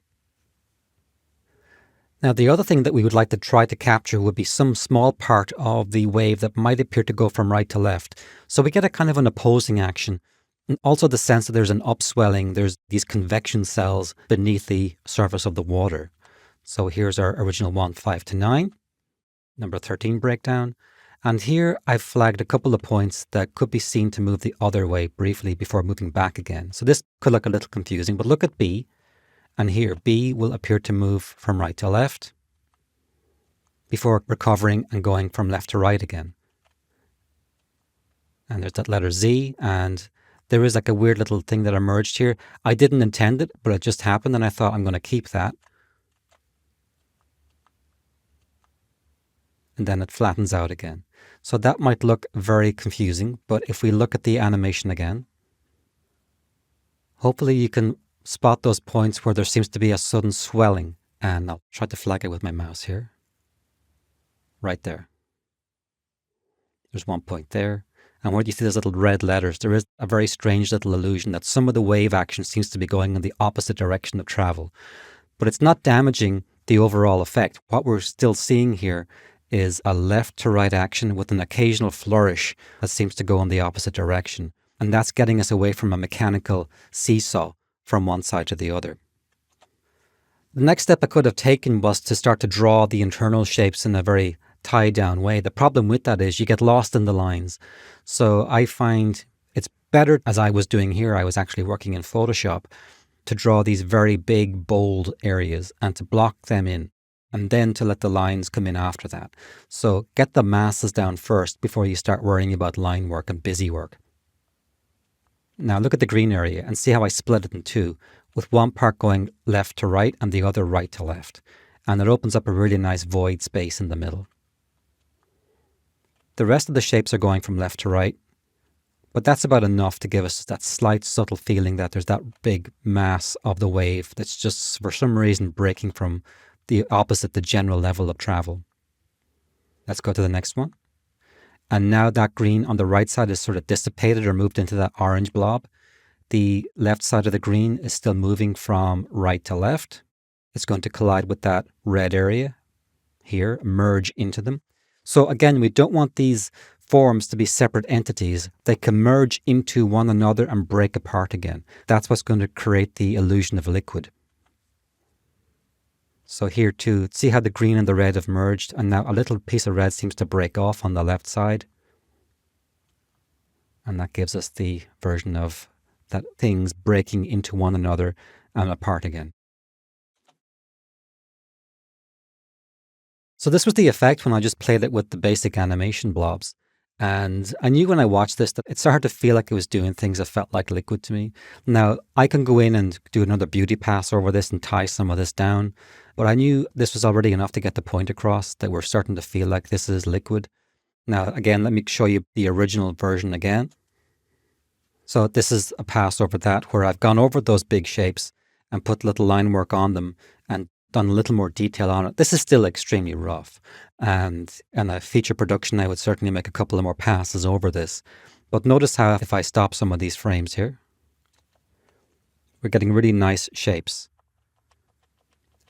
Now, the other thing that we would like to try to capture would be some small part of the wave that might appear to go from right to left. So we get a kind of an opposing action. And also the sense that there's an upswelling, there's these convection cells beneath the surface of the water. So here's our original one, 5 to 9, number 13 breakdown. And here I've flagged a couple of points that could be seen to move the other way briefly before moving back again. So this could look a little confusing, but look at B. And here B will appear to move from right to left before recovering and going from left to right again. And there's that letter Z, and there is like a weird little thing that emerged here. I didn't intend it, but it just happened, and I thought I'm going to keep that. And then it flattens out again. So that might look very confusing, but if we look at the animation again, hopefully you can spot those points where there seems to be a sudden swelling. And I'll try to flag it with my mouse here. Right there. There's one point there. And where do you see those little red letters? There is a very strange little illusion that some of the wave action seems to be going in the opposite direction of travel. But it's not damaging the overall effect. What we're still seeing here is a left to right action with an occasional flourish that seems to go in the opposite direction. And that's getting us away from a mechanical seesaw from one side to the other. The next step I could have taken was to start to draw the internal shapes in a very tied down way. The problem with that is you get lost in the lines. So I find it's better, as I was doing here, I was actually working in Photoshop, to draw these very big, bold areas and to block them in, and then to let the lines come in after that. So get the masses down first before you start worrying about line work and busy work. Now look at the green area and see how I split it in two, with one part going left to right and the other right to left. And it opens up a really nice void space in the middle. The rest of the shapes are going from left to right, but that's about enough to give us that slight subtle feeling that there's that big mass of the wave that's just for some reason breaking from the opposite, the general level of travel. Let's go to the next one. And now that green on the right side is sort of dissipated or moved into that orange blob. The left side of the green is still moving from right to left. It's going to collide with that red area here, merge into them. So again, we don't want these forms to be separate entities. They can merge into one another and break apart again. That's what's going to create the illusion of liquid. So here too, see how the green and the red have merged, and now a little piece of red seems to break off on the left side. And that gives us the version of that things breaking into one another and apart again. So this was the effect when I just played it with the basic animation blobs. And I knew when I watched this that it started to feel like it was doing things that felt like liquid to me. Now, I can go in and do another beauty pass over this and tie some of this down, but I knew this was already enough to get the point across that we're starting to feel like this is liquid. Now, again, let me show you the original version again. So this is a pass over that where I've gone over those big shapes and put little line work on them and done a little more detail on it. This is still extremely rough. And in a feature production, I would certainly make a couple of more passes over this. But notice how if I stop some of these frames here, we're getting really nice shapes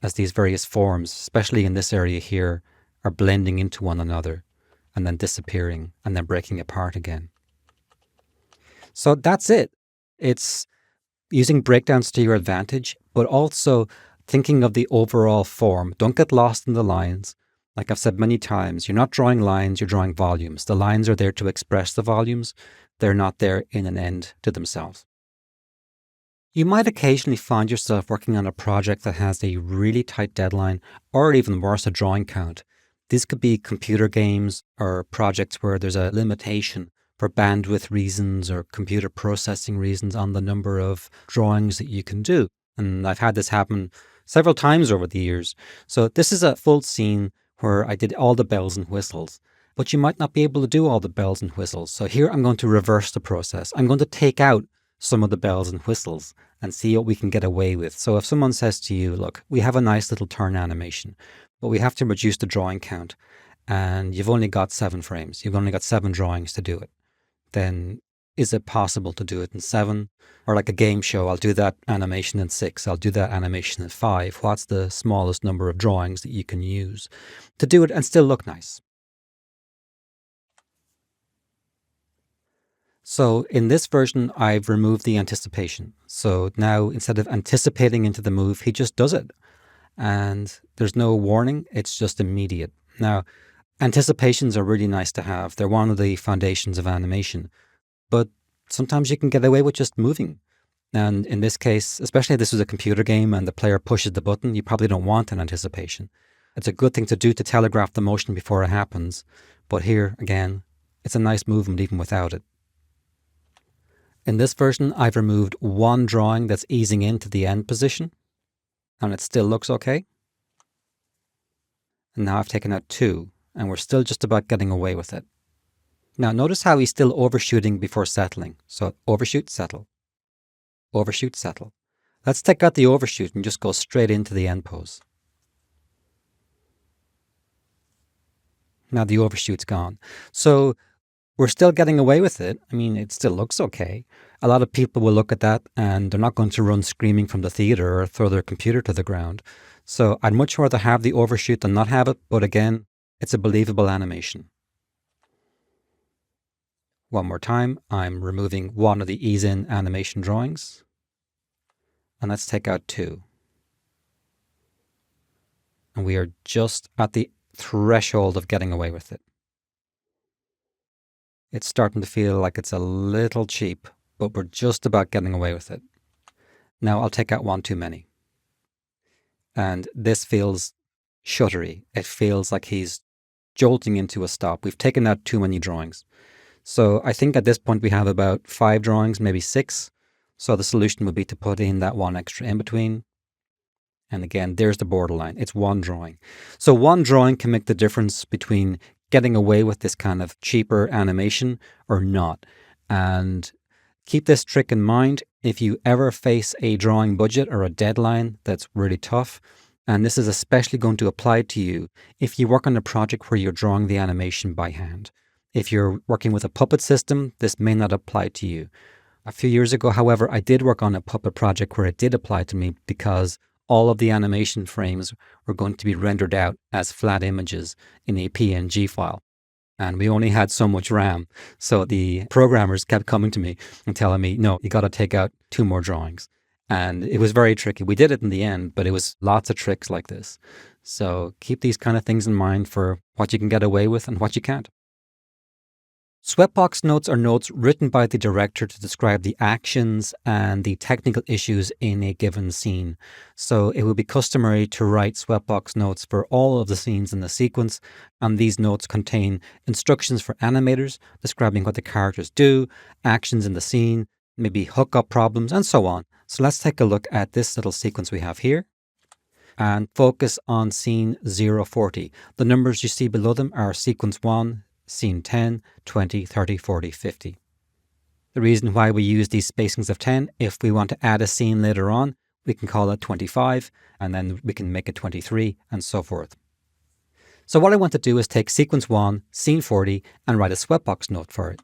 as these various forms, especially in this area here, are blending into one another and then disappearing and then breaking apart again. So that's it. It's using breakdowns to your advantage, but also thinking of the overall form. Don't get lost in the lines. Like I've said many times, you're not drawing lines, you're drawing volumes. The lines are there to express the volumes. They're not there in an end to themselves. You might occasionally find yourself working on a project that has a really tight deadline, or even worse, a drawing count. These could be computer games or projects where there's a limitation for bandwidth reasons or computer processing reasons on the number of drawings that you can do. And I've had this happen several times over the years. So this is a full scene where I did all the bells and whistles, but you might not be able to do all the bells and whistles. So here I'm going to reverse the process. I'm going to take out some of the bells and whistles and see what we can get away with. So if someone says to you, look, we have a nice little turn animation, but we have to reduce the drawing count and you've only got 7 frames, you've only got 7 drawings to do it, then is it possible to do it in 7? Or like a game show, I'll do that animation in 6, I'll do that animation in 5. What's the smallest number of drawings that you can use to do it and still look nice? So in this version, I've removed the anticipation. So now instead of anticipating into the move, he just does it. And there's no warning, it's just immediate. Now, anticipations are really nice to have. They're one of the foundations of animation. But sometimes you can get away with just moving. And in this case, especially if this was a computer game and the player pushes the button, you probably don't want an anticipation. It's a good thing to do to telegraph the motion before it happens. But here, again, it's a nice movement even without it. In this version, I've removed one drawing that's easing into the end position, and it still looks okay. And now I've taken out 2, and we're still just about getting away with it. Now notice how he's still overshooting before settling. So overshoot, settle. Overshoot, settle. Let's take out the overshoot and just go straight into the end pose. Now the overshoot's gone. So we're still getting away with it. I mean, it still looks okay. A lot of people will look at that and they're not going to run screaming from the theater or throw their computer to the ground. So I'd much rather have the overshoot than not have it. But again, it's a believable animation. One more time, I'm removing one of the ease-in animation drawings. And let's take out 2. And we are just at the threshold of getting away with it. It's starting to feel like it's a little cheap, but we're just about getting away with it. Now I'll take out 1 too many. And this feels shuddery. It feels like he's jolting into a stop. We've taken out too many drawings. So I think at this point we have about 5 drawings, maybe 6. So the solution would be to put in that 1 extra in between. And again, there's the borderline. It's 1 drawing. So 1 drawing can make the difference between getting away with this kind of cheaper animation or not. And keep this trick in mind if you ever face a drawing budget or a deadline that's really tough. And this is especially going to apply to you if you work on a project where you're drawing the animation by hand. If you're working with a puppet system, this may not apply to you. A few years ago, however, I did work on a puppet project where it did apply to me because all of the animation frames were going to be rendered out as flat images in a PNG file. And we only had so much RAM. So the programmers kept coming to me and telling me, no, you got to take out 2 more drawings. And it was very tricky. We did it in the end, but it was lots of tricks like this. So keep these kind of things in mind for what you can get away with and what you can't. Sweatbox notes are notes written by the director to describe the actions and the technical issues in a given scene. So it would be customary to write Sweatbox notes for all of the scenes in the sequence, and these notes contain instructions for animators describing what the characters do, actions in the scene, maybe hookup problems, and so on. So let's take a look at this little sequence we have here and focus on scene 040. The numbers you see below them are sequence 1, scene 10, 20, 30, 40, 50. The reason why we use these spacings of 10, if we want to add a scene later on, we can call it 25, and then we can make it 23, and so forth. So what I want to do is take sequence 1, scene 40, and write a Sweatbox note for it.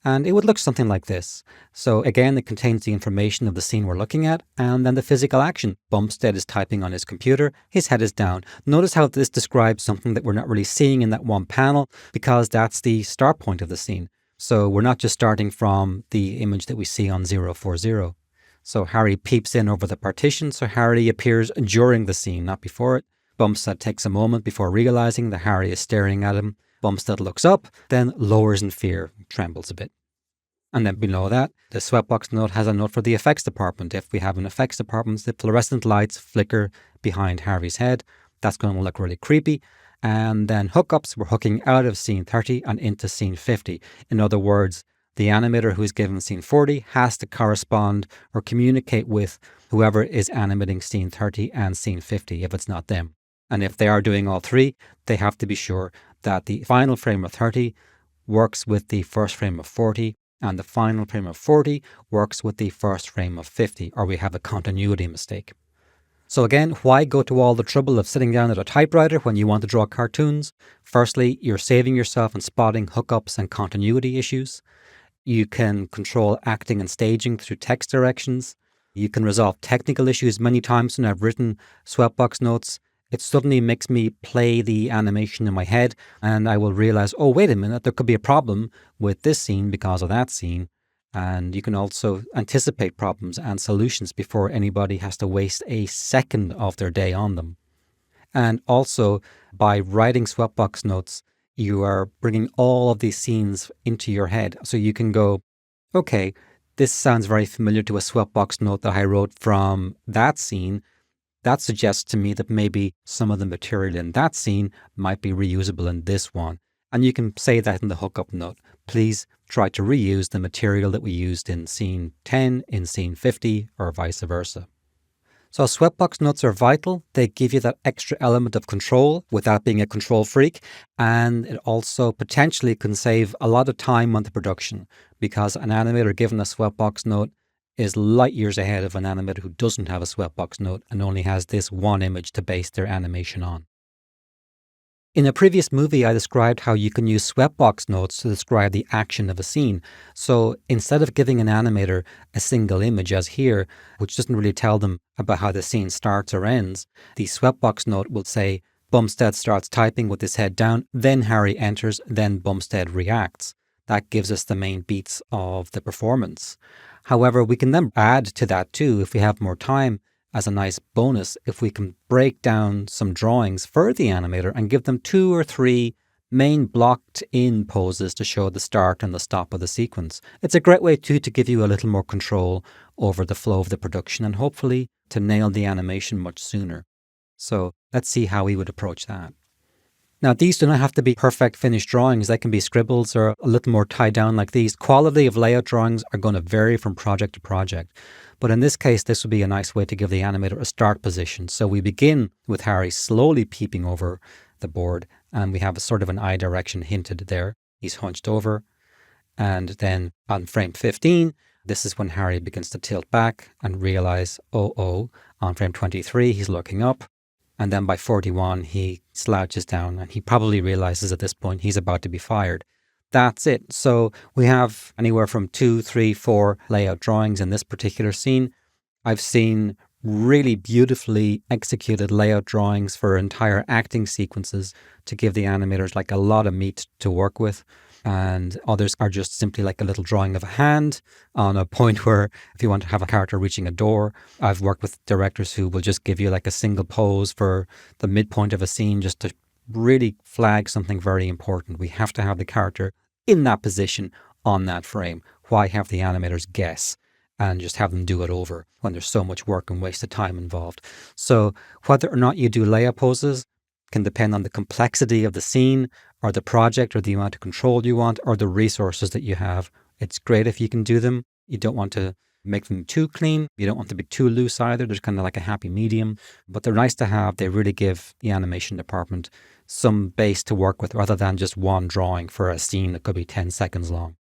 And it would look something like this. So again, it contains the information of the scene we're looking at, and then the physical action. Bumstead is typing on his computer, his head is down. Notice how this describes something that we're not really seeing in that one panel, because that's the start point of the scene. So we're not just starting from the image that we see on 040. So Harry peeps in over the partition, so Harry appears during the scene, not before it. Bumstead takes a moment before realizing that Harry is staring at him. Bumstead looks up, then lowers in fear, trembles a bit. And then below that, the Sweatbox note has a note for the effects department. If we have an effects department, the fluorescent lights flicker behind Harry's head. That's going to look really creepy. And then hookups, we're hooking out of scene 30 and into scene 50. In other words, the animator who is given scene 40 has to correspond or communicate with whoever is animating scene 30 and scene 50 if it's not them. And if they are doing all three, they have to be sure that the final frame of 30 works with the first frame of 40 and the final frame of 40 works with the first frame of 50, or we have a continuity mistake. So again, why go to all the trouble of sitting down at a typewriter when you want to draw cartoons? Firstly, you're saving yourself and spotting hookups and continuity issues. You can control acting and staging through text directions. You can resolve technical issues. Many times when I've written Sweatbox notes, it suddenly makes me play the animation in my head and I will realize, oh, wait a minute, there could be a problem with this scene because of that scene. And you can also anticipate problems and solutions before anybody has to waste a second of their day on them. And also, by writing Sweatbox notes, you are bringing all of these scenes into your head. So you can go, okay, this sounds very familiar to a Sweatbox note that I wrote from that scene. That suggests to me that maybe some of the material in that scene might be reusable in this one. And you can say that in the hookup note. Please try to reuse the material that we used in scene 10 in scene 50 or vice versa. So Sweatbox notes are vital. They give you that extra element of control without being a control freak. And it also potentially can save a lot of time on the production because an animator given a Sweatbox note is light years ahead of an animator who doesn't have a Sweatbox note and only has this one image to base their animation on. In a previous movie, I described how you can use Sweatbox notes to describe the action of a scene. So instead of giving an animator a single image as here, which doesn't really tell them about how the scene starts or ends, the Sweatbox note will say, Bumstead starts typing with his head down, then Harry enters, then Bumstead reacts. That gives us the main beats of the performance. However, we can then add to that too, if we have more time, as a nice bonus, if we can break down some drawings for the animator and give them 2 or 3 main blocked in poses to show the start and the stop of the sequence. It's a great way too to give you a little more control over the flow of the production and hopefully to nail the animation much sooner. So let's see how we would approach that. Now, these do not have to be perfect finished drawings. They can be scribbles or a little more tied down like these. Quality of layout drawings are going to vary from project to project. But in this case, this would be a nice way to give the animator a start position. So we begin with Harry slowly peeping over the board, and we have a sort of an eye direction hinted there. He's hunched over. And then on frame 15, this is when Harry begins to tilt back and realize, oh, on frame 23, he's looking up. And then by 41, he slouches down and he probably realizes at this point he's about to be fired. That's it. So we have anywhere from 2, 3, 4 layout drawings in this particular scene. I've seen really beautifully executed layout drawings for entire acting sequences to give the animators like a lot of meat to work with. And others are just simply like a little drawing of a hand on a point where if you want to have a character reaching a door. I've worked with directors who will just give you like a single pose for the midpoint of a scene just to really flag something very important. We have to have the character in that position on that frame. Why have the animators guess and just have them do it over when there's so much work and wasted time involved? So whether or not you do layout poses can depend on the complexity of the scene or the project or the amount of control you want or the resources that you have. It's great if you can do them. You don't want to make them too clean. You don't want to be too loose either. There's kind of like a happy medium, but they're nice to have. They really give the animation department some base to work with rather than just one drawing for a scene that could be 10 seconds long.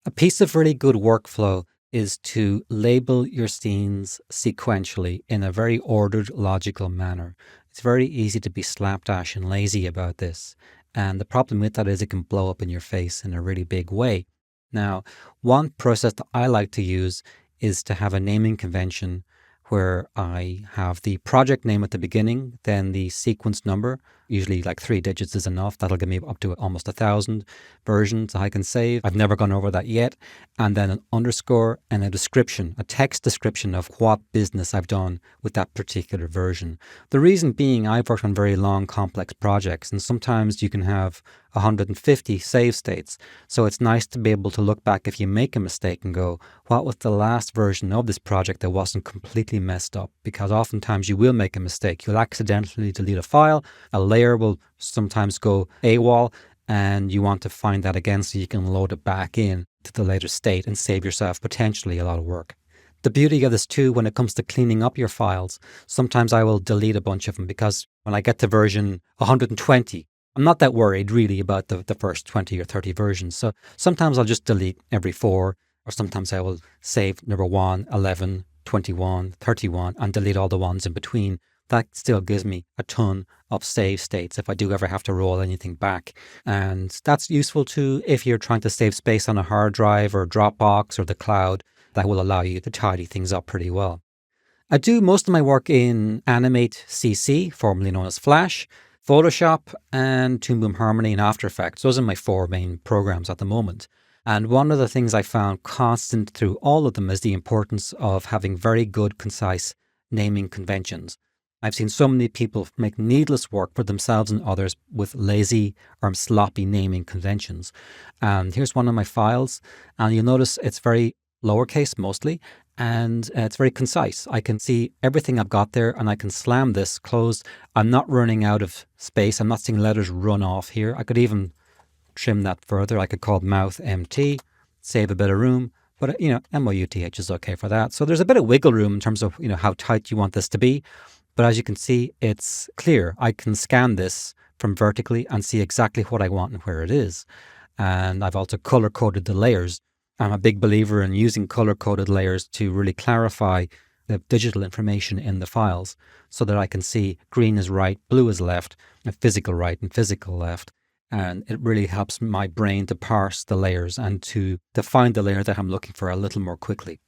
A piece of really good workflow is to label your scenes sequentially in a very ordered, logical manner. It's very easy to be slapdash and lazy about this. And the problem with that is it can blow up in your face in a really big way. Now, one process that I like to use is to have a naming convention where I have the project name at the beginning, then the sequence number, usually like 3 digits is enough. That'll give me up to almost 1,000 versions I can save. I've never gone over that yet. And then an underscore and a description, a text description of what business I've done with that particular version. The reason being I've worked on very long, complex projects, and sometimes you can have 150 save states. So it's nice to be able to look back if you make a mistake and go, what was the last version of this project that wasn't completely messed up? Because oftentimes you will make a mistake. You'll accidentally delete a file, a layer will sometimes go AWOL, and you want to find that again so you can load it back in to the later state and save yourself potentially a lot of work. The beauty of this too, when it comes to cleaning up your files, sometimes I will delete a bunch of them because when I get to version 120, I'm not that worried really about the first 20 or 30 versions. So sometimes I'll just delete every 4, or sometimes I will save number 1, 11, 21, 31, and delete all the ones in between. That still gives me a ton of save states if I do ever have to roll anything back. And that's useful too if you're trying to save space on a hard drive or Dropbox or the cloud. That will allow you to tidy things up pretty well. I do most of my work in Animate CC, formerly known as Flash, Photoshop, and Toon Boom Harmony and After Effects. Those are my 4 main programs at the moment. And one of the things I found constant through all of them is the importance of having very good, concise naming conventions. I've seen so many people make needless work for themselves and others with lazy or sloppy naming conventions. And here's one of my files, and you'll notice it's very lowercase mostly, and it's very concise. I can see everything I've got there, and I can slam this closed. I'm not running out of space. I'm not seeing letters run off here. I could even trim that further. I could call mouth MT, save a bit of room, but MOUTH is okay for that. So there's a bit of wiggle room in terms of how tight you want this to be. But as you can see, it's clear. I can scan this from vertically and see exactly what I want and where it is. And I've also color coded the layers. I'm a big believer in using color-coded layers to really clarify the digital information in the files so that I can see green is right, blue is left, and physical right and physical left. And it really helps my brain to parse the layers and to find the layer that I'm looking for a little more quickly.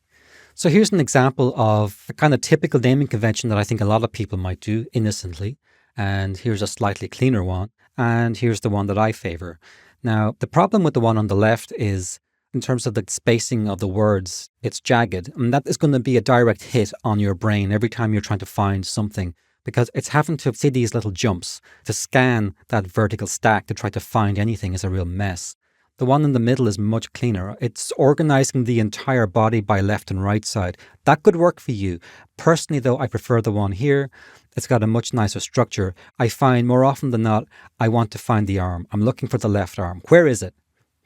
So here's an example of a kind of typical naming convention that I think a lot of people might do innocently. And here's a slightly cleaner one. And here's the one that I favor. Now, the problem with the one on the left is in terms of the spacing of the words, it's jagged. And that is going to be a direct hit on your brain every time you're trying to find something, because it's having to see these little jumps to scan that vertical stack to try to find anything is a real mess. The one in the middle is much cleaner. It's organizing the entire body by left and right side. That could work for you. Personally, though, I prefer the one here. It's got a much nicer structure. I find more often than not, I want to find the arm. I'm looking for the left arm. Where is it?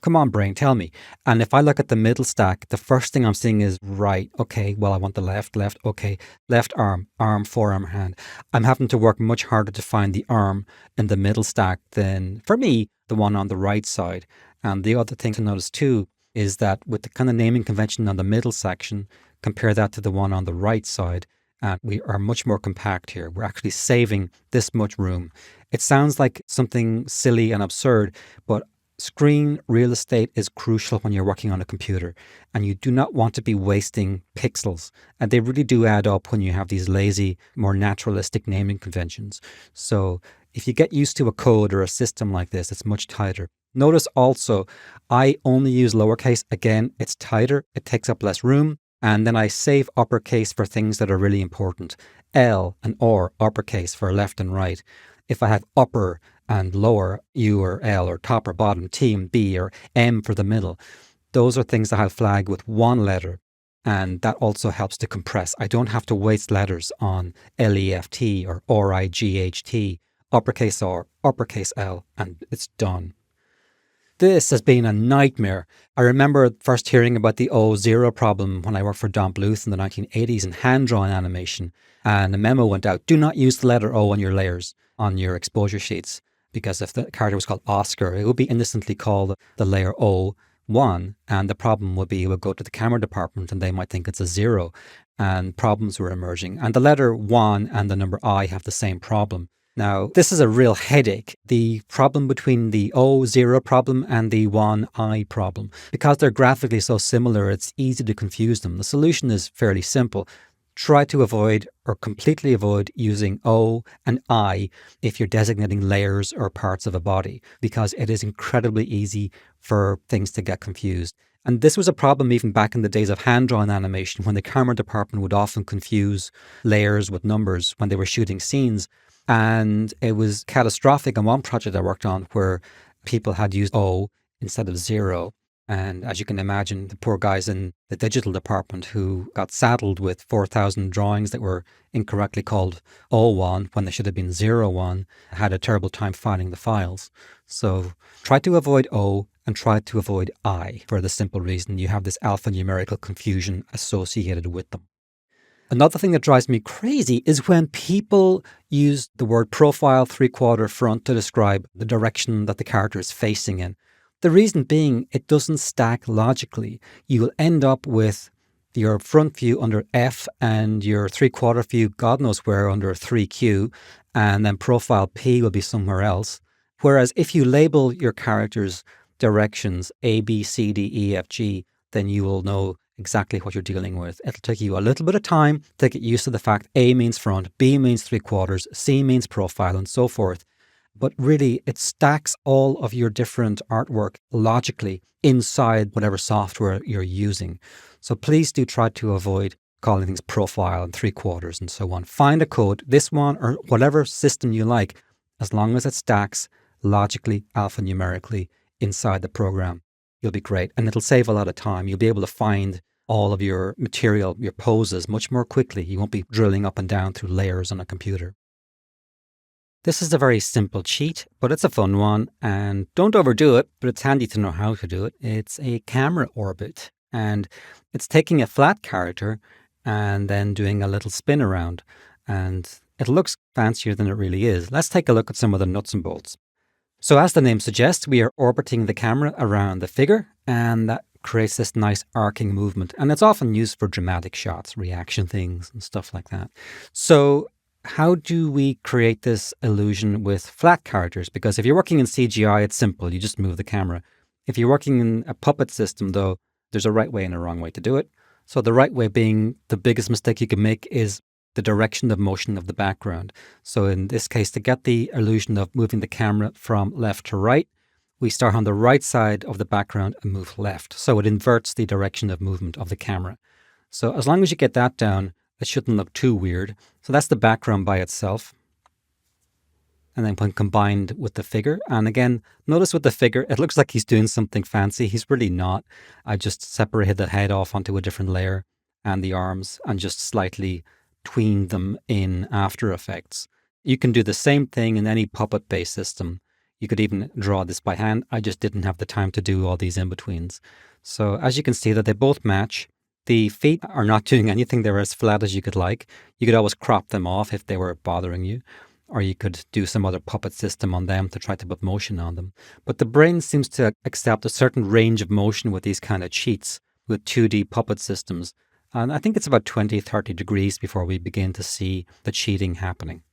Come on, brain, tell me. And if I look at the middle stack, the first thing I'm seeing is right. Okay, well, I want the left. Okay, left arm, forearm, hand. I'm having to work much harder to find the arm in the middle stack than, for me, the one on the right side. And the other thing to notice too is that with the kind of naming convention on the middle section, compare that to the one on the right side, and we are much more compact here. We're actually saving this much room. It sounds like something silly and absurd, but screen real estate is crucial when you're working on a computer, and you do not want to be wasting pixels. And they really do add up when you have these lazy, more naturalistic naming conventions. So if you get used to a code or a system like this, it's much tighter. Notice also, I only use lowercase. Again, it's tighter, it takes up less room. And then I save uppercase for things that are really important. L and R, uppercase for left and right. If I have upper and lower, U or L, or top or bottom, T and B, or M for the middle, those are things that I'll flag with one letter. And that also helps to compress. I don't have to waste letters on LEFT or RIGHT, uppercase R, uppercase L, and it's done. This has been a nightmare. I remember first hearing about the O0 problem when I worked for Don Bluth in the 1980s in hand-drawn animation. And a memo went out, do not use the letter O on your layers, on your exposure sheets. Because if the character was called Oscar, it would be innocently called the layer O1. And the problem would be it would go to the camera department and they might think it's a 0. And problems were emerging. And the letter 1 and the number I have the same problem. Now, this is a real headache, the problem between the O0 problem and the 1I problem. Because they're graphically so similar, it's easy to confuse them. The solution is fairly simple. Try to avoid or completely avoid using O and I if you're designating layers or parts of a body, because it is incredibly easy for things to get confused. And this was a problem even back in the days of hand-drawn animation, when the camera department would often confuse layers with numbers when they were shooting scenes. And it was catastrophic on one project I worked on where people had used O instead of 0. And as you can imagine, the poor guys in the digital department who got saddled with 4,000 drawings that were incorrectly called O1 when they should have been 01 had a terrible time finding the files. So try to avoid O and try to avoid I for the simple reason you have this alphanumerical confusion associated with them. Another thing that drives me crazy is when people use the word profile 3/4 front to describe the direction that the character is facing in. The reason being, it doesn't stack logically. You will end up with your front view under F and your 3/4 view, God knows where, under 3Q, and then profile P will be somewhere else. Whereas if you label your character's directions A, B, C, D, E, F, G, then you will know exactly what you're dealing with. It'll take you a little bit of time to get used to the fact A means front, B means 3/4, C means profile, and so forth. But really, it stacks all of your different artwork logically inside whatever software you're using. So please do try to avoid calling things profile and 3/4 and so on. Find a code, this one or whatever system you like, as long as it stacks logically, alphanumerically inside the program. You'll be great. And it'll save a lot of time. You'll be able to find all of your material, your poses much more quickly. You won't be drilling up and down through layers on a computer. This is a very simple cheat, but it's a fun one, and don't overdo it, but it's handy to know how to do it. It's a camera orbit, and it's taking a flat character and then doing a little spin around, and it looks fancier than it really is. Let's take a look at some of the nuts and bolts. So as the name suggests, we are orbiting the camera around the figure, and that creates this nice arcing movement, and it's often used for dramatic shots, reaction things, and stuff like that. So how do we create this illusion with flat characters? Because if you're working in CGI, it's simple. You just move the camera. If you're working in a puppet system, though, there's a right way and a wrong way to do it. So the right way being the biggest mistake you can make is the direction of motion of the background. So in this case, to get the illusion of moving the camera from left to right, we start on the right side of the background and move left. So it inverts the direction of movement of the camera. So as long as you get that down, it shouldn't look too weird. So that's the background by itself. And then when combined with the figure, and again, notice with the figure, it looks like he's doing something fancy. He's really not. I just separated the head off onto a different layer and the arms and just slightly tweened them in After Effects. You can do the same thing in any puppet-based system. You could even draw this by hand. I just didn't have the time to do all these in-betweens. So as you can see that they both match. The feet are not doing anything. They're as flat as you could like. You could always crop them off if they were bothering you, or you could do some other puppet system on them to try to put motion on them. But the brain seems to accept a certain range of motion with these kind of cheats with 2D puppet systems. And I think it's about 20, 30 degrees before we begin to see the cheating happening.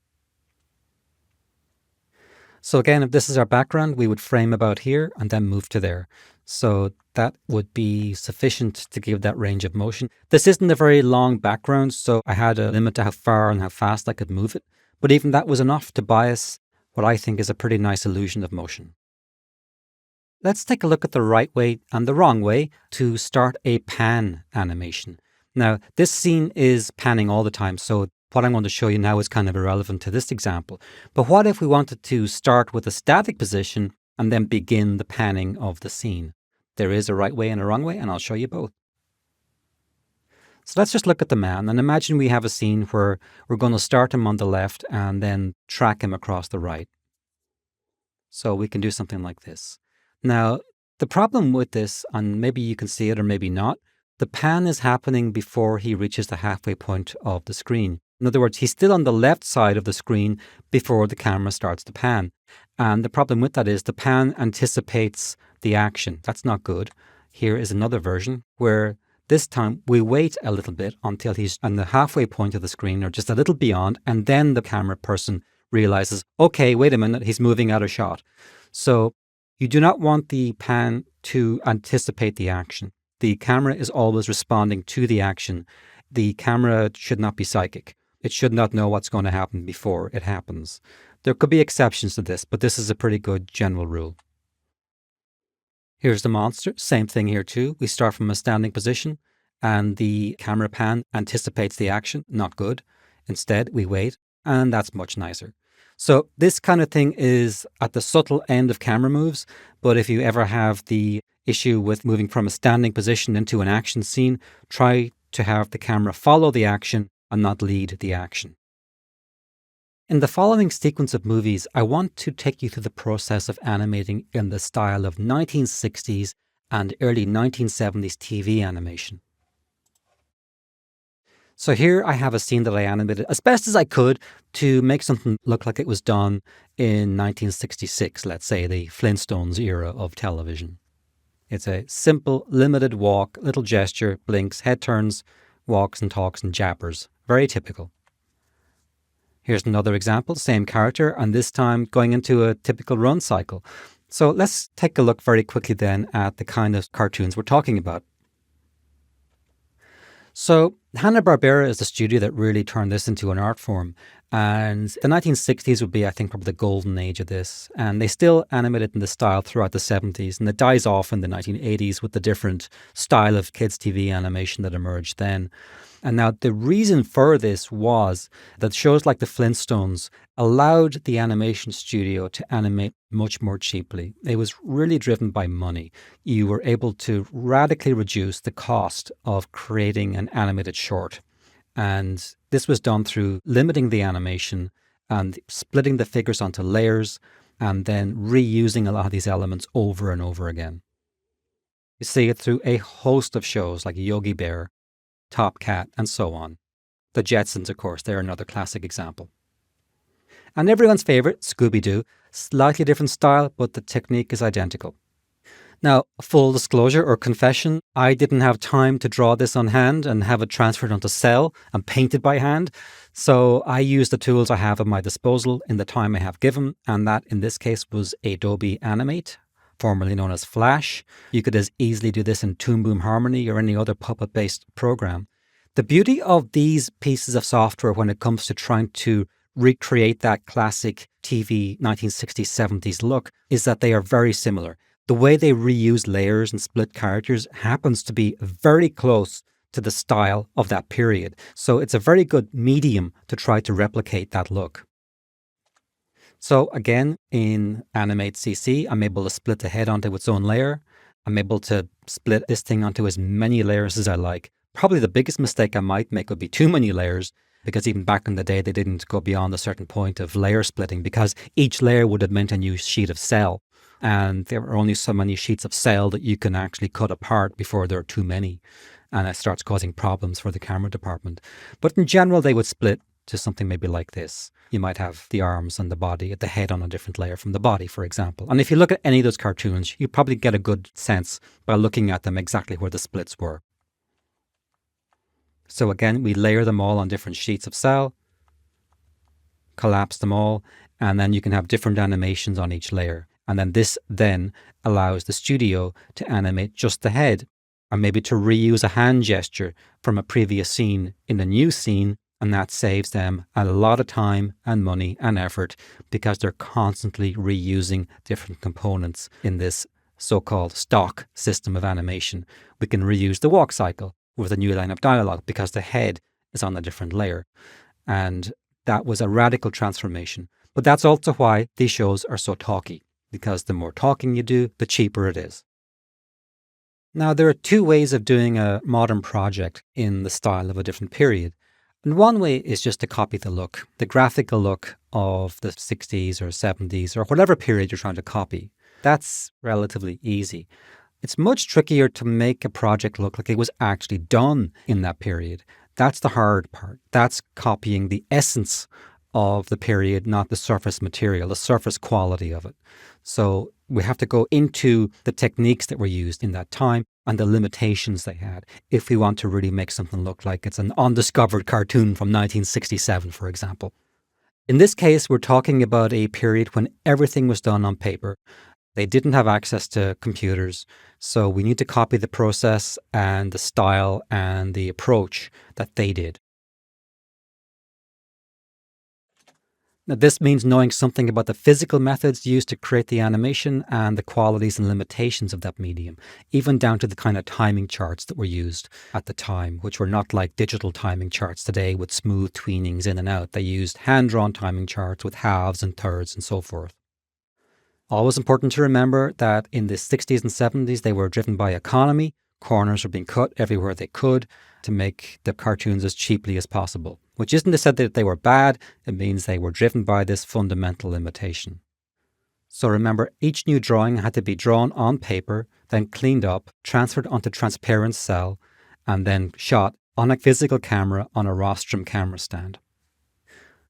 So again, if this is our background, we would frame about here and then move to there. So that would be sufficient to give that range of motion. This isn't a very long background, so I had a limit to how far and how fast I could move it. But even that was enough to bias what I think is a pretty nice illusion of motion. Let's take a look at the right way and the wrong way to start a pan animation. Now, this scene is panning all the time, so what I'm going to show you now is kind of irrelevant to this example. But what if we wanted to start with a static position and then begin the panning of the scene? There is a right way and a wrong way, and I'll show you both. So let's just look at the man and imagine we have a scene where we're going to start him on the left and then track him across the right. So we can do something like this. Now, the problem with this, and maybe you can see it or maybe not, the pan is happening before he reaches the halfway point of the screen. In other words, he's still on the left side of the screen before the camera starts to pan. And the problem with that is the pan anticipates the action. That's not good. Here is another version where this time we wait a little bit until he's on the halfway point of the screen or just a little beyond, and then the camera person realizes, okay, wait a minute, he's moving out of shot. So you do not want the pan to anticipate the action. The camera is always responding to the action. The camera should not be psychic. It should not know what's going to happen before it happens. There could be exceptions to this, but this is a pretty good general rule. Here's the monster. Same thing here too. We start from a standing position and the camera pan anticipates the action. Not good. Instead, we wait, and that's much nicer. So this kind of thing is at the subtle end of camera moves, but if you ever have the issue with moving from a standing position into an action scene, try to have the camera follow the action and not lead the action. In the following sequence of movies, I want to take you through the process of animating in the style of 1960s and early 1970s TV animation. So here I have a scene that I animated as best as I could to make something look like it was done in 1966, let's say the Flintstones era of television. It's a simple, limited walk, little gesture, blinks, head turns, walks and talks and jabbers. Very typical. Here's another example, same character, and this time going into a typical run cycle. So let's take a look very quickly then at the kind of cartoons we're talking about. So Hanna-Barbera is the studio that really turned this into an art form. And the 1960s would be, I think, probably the golden age of this. And they still animated in this style throughout the 70s. And it dies off in the 1980s with the different style of kids' TV animation that emerged then. And now the reason for this was that shows like the Flintstones allowed the animation studio to animate much more cheaply. It was really driven by money. You were able to radically reduce the cost of creating an animated short. And this was done through limiting the animation and splitting the figures onto layers and then reusing a lot of these elements over and over again. You see it through a host of shows like Yogi Bear, Top Cat, and so on. The Jetsons, of course, they're another classic example. And everyone's favourite, Scooby-Doo, slightly different style, but the technique is identical. Now, full disclosure or confession, I didn't have time to draw this on hand and have it transferred onto cell and painted by hand. So I used the tools I have at my disposal in the time I have given, and that in this case was Adobe Animate, formerly known as Flash. You could as easily do this in Toon Boom Harmony or any other puppet-based program. The beauty of these pieces of software when it comes to trying to recreate that classic TV 1960s, 70s look is that they are very similar. The way they reuse layers and split characters happens to be very close to the style of that period. So it's a very good medium to try to replicate that look. So again, in Animate CC, I'm able to split the head onto its own layer. I'm able to split this thing onto as many layers as I like. Probably the biggest mistake I might make would be too many layers, because even back in the day, they didn't go beyond a certain point of layer splitting, because each layer would have meant a new sheet of cell. And there are only so many sheets of cell that you can actually cut apart before there are too many. And it starts causing problems for the camera department. But in general, they would split to something maybe like this. You might have the arms and the body, the head on a different layer from the body, for example. And if you look at any of those cartoons, you probably get a good sense by looking at them exactly where the splits were. So again, we layer them all on different sheets of cell, collapse them all, and then you can have different animations on each layer. And then this then allows the studio to animate just the head, or maybe to reuse a hand gesture from a previous scene in a new scene, and that saves them a lot of time and money and effort because they're constantly reusing different components in this so-called stock system of animation. We can reuse the walk cycle with a new line of dialogue because the head is on a different layer. And that was a radical transformation. But that's also why these shows are so talky, because the more talking you do, the cheaper it is. Now, there are two ways of doing a modern project in the style of a different period. And one way is just to copy the look, the graphical look of the 60s or 70s or whatever period you're trying to copy. That's relatively easy. It's much trickier to make a project look like it was actually done in that period. That's the hard part. That's copying the essence of the period, not the surface material, the surface quality of it. So we have to go into the techniques that were used in that time and the limitations they had if we want to really make something look like it's an undiscovered cartoon from 1967, for example. In this case, we're talking about a period when everything was done on paper. They didn't have access to computers, so we need to copy the process and the style and the approach that they did. Now, this means knowing something about the physical methods used to create the animation and the qualities and limitations of that medium, even down to the kind of timing charts that were used at the time, which were not like digital timing charts today with smooth tweenings in and out. They used hand-drawn timing charts with halves and thirds and so forth. Always important to remember that in the 60s and 70s, they were driven by economy. Corners were being cut everywhere they could to make the cartoons as cheaply as possible, which isn't to say that they were bad. It means they were driven by this fundamental limitation. So remember, each new drawing had to be drawn on paper, then cleaned up, transferred onto transparent cell, and then shot on a physical camera on a rostrum camera stand.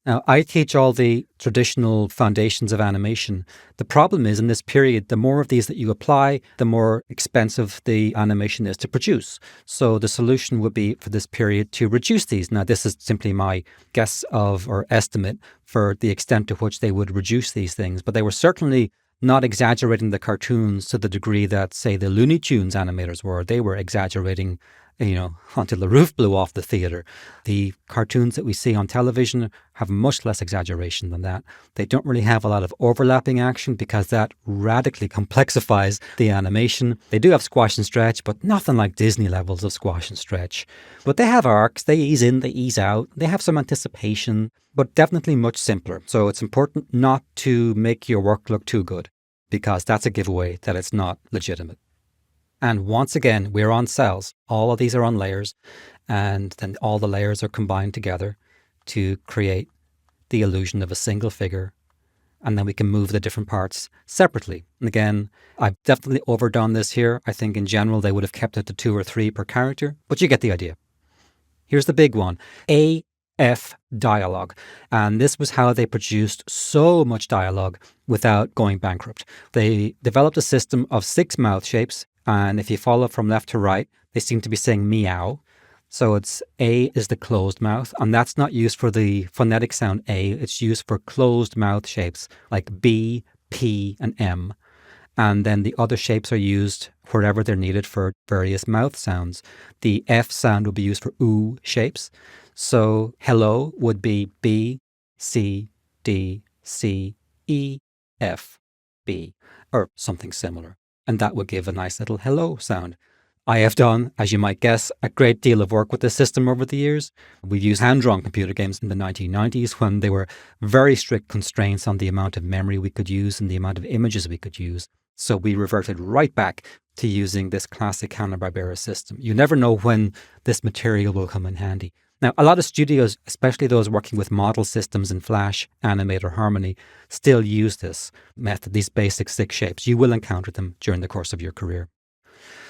Now, I teach all the traditional foundations of animation. The problem is in this period, the more of these that you apply, the more expensive the animation is to produce. So the solution would be for this period to reduce these. Now, this is simply my guess of or estimate for the extent to which they would reduce these things. But they were certainly not exaggerating the cartoons to the degree that, say, the Looney Tunes animators were. They were exaggerating until the roof blew off the theater. The cartoons that we see on television have much less exaggeration than that. They don't really have a lot of overlapping action because that radically complexifies the animation. They do have squash and stretch, but nothing like Disney levels of squash and stretch. But they have arcs. They ease in, they ease out. They have some anticipation, but definitely much simpler. So it's important not to make your work look too good, because that's a giveaway that it's not legitimate. And once again, we're on cells. All of these are on layers, and then all the layers are combined together to create the illusion of a single figure. And then we can move the different parts separately. And again, I've definitely overdone this here. I think in general, they would have kept it to 2 or 3 per character, but you get the idea. Here's the big one, AF dialogue. And this was how they produced so much dialogue without going bankrupt. They developed a system of 6 mouth shapes. And if you follow from left to right, they seem to be saying meow. So it's A is the closed mouth, and that's not used for the phonetic sound A. It's used for closed mouth shapes like B, P, and M. And then the other shapes are used wherever they're needed for various mouth sounds. The F sound would be used for OO shapes. So hello would be B, C, D, C, E, F, B, or something similar. And that would give a nice little hello sound. I have done, as you might guess, a great deal of work with this system over the years. We've used hand-drawn computer games in the 1990s when there were very strict constraints on the amount of memory we could use and the amount of images we could use. So we reverted right back to using this classic Hanna-Barbera system. You never know when this material will come in handy. Now, a lot of studios, especially those working with model systems in Flash, Animate, or Harmony, still use this method, these basic 6 shapes. You will encounter them during the course of your career.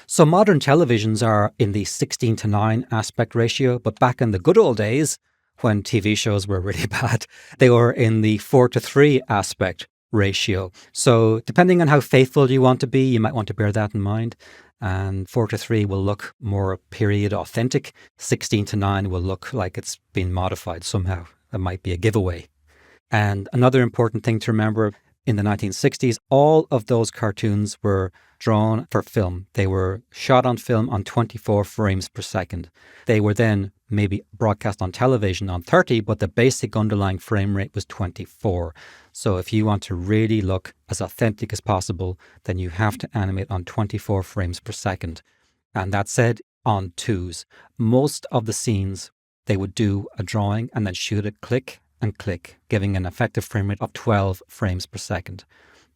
So modern televisions are in the 16:9 aspect ratio, but back in the good old days, when TV shows were really bad, they were in the 4:3 aspect ratio. So depending on how faithful you want to be, you might want to bear that in mind. And 4:3 will look more period authentic. 16:9 will look like it's been modified somehow. That might be a giveaway. And another important thing to remember, in the 1960s, all of those cartoons were drawn for film. They were shot on film on 24 frames per second. They were then maybe broadcast on television on 30, but the basic underlying frame rate was 24. So if you want to really look as authentic as possible, then you have to animate on 24 frames per second. And that said, on 2s. Most of the scenes, they would do a drawing and then shoot it click and click, giving an effective frame rate of 12 frames per second.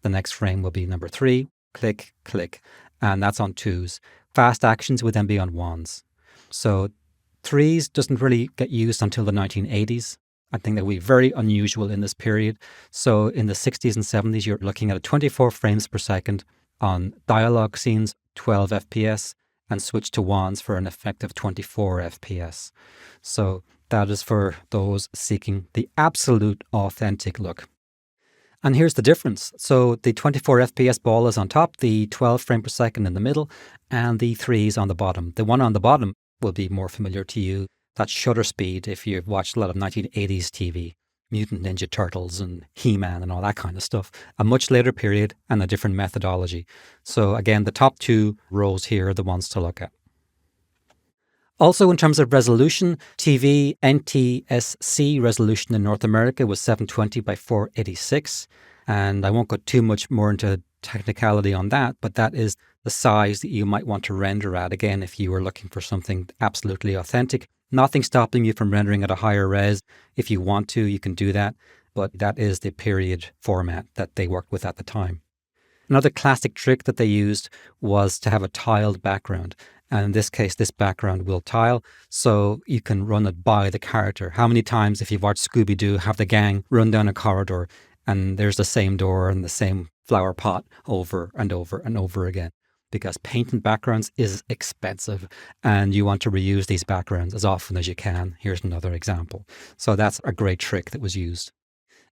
The next frame will be number 3, click, click, and that's on 2s. Fast actions would then be on 1s. So 3s doesn't really get used until the 1980s. I think that would be very unusual in this period. So in the 60s and 70s, you're looking at a 24 frames per second on dialogue scenes, 12 FPS, and switch to 1s for an effective 24 FPS. So that is for those seeking the absolute authentic look. And here's the difference. So the 24 FPS ball is on top, the 12 frame per second in the middle, and the 3s on the bottom. The one on the bottom will be more familiar to you. That's shutter speed if you've watched a lot of 1980s TV, Mutant Ninja Turtles and He-Man and all that kind of stuff. A much later period and a different methodology. So again, the top 2 rows here are the ones to look at. Also, in terms of resolution, TV NTSC resolution in North America was 720 by 486. And I won't go too much more into technicality on that, but that is the size that you might want to render at. Again, if you were looking for something absolutely authentic, nothing stopping you from rendering at a higher res. If you want to, you can do that. But that is the period format that they worked with at the time. Another classic trick that they used was to have a tiled background. And in this case, this background will tile, so you can run it by the character. How many times, if you've watched Scooby-Doo, have the gang run down a corridor and there's the same door and the same flower pot over and over and over again? Because painting backgrounds is expensive and you want to reuse these backgrounds as often as you can. Here's another example. So that's a great trick that was used.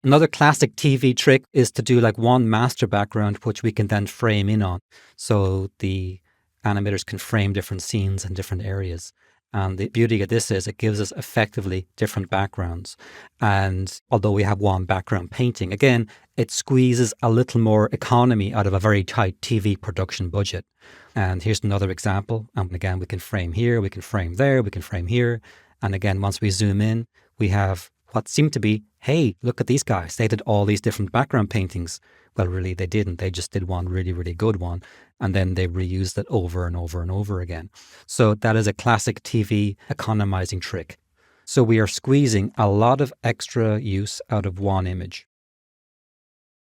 Another classic TV trick is to do like one master background, which we can then frame in on. So the animators can frame different scenes and different areas. And the beauty of this is it gives us effectively different backgrounds. And although we have one background painting, again, it squeezes a little more economy out of a very tight TV production budget. And here's another example. And again, we can frame here, we can frame there, we can frame here. And again, once we zoom in, we have what seemed to be, hey, look at these guys. They did all these different background paintings. Well, really, they didn't. They just did one really, really good one. And then they reused it over and over and over again. So that is a classic TV economizing trick. So we are squeezing a lot of extra use out of one image.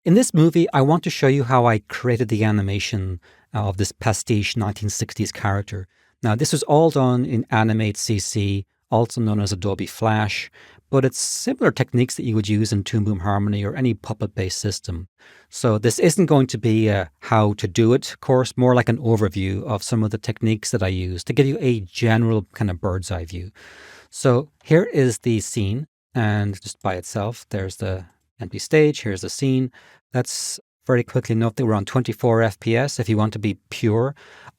In this movie, I want to show you how I created the animation of this pastiche 1960s character. Now, this was all done in Animate CC, also known as Adobe Flash, but it's similar techniques that you would use in Toon Boom Harmony or any puppet-based system. So this isn't going to be a how to do it course, more like an overview of some of the techniques that I use to give you a general kind of bird's eye view. So here is the scene, and just by itself, there's the empty stage, here's the scene. Let's very quickly note that we're on 24 FPS if you want to be pure.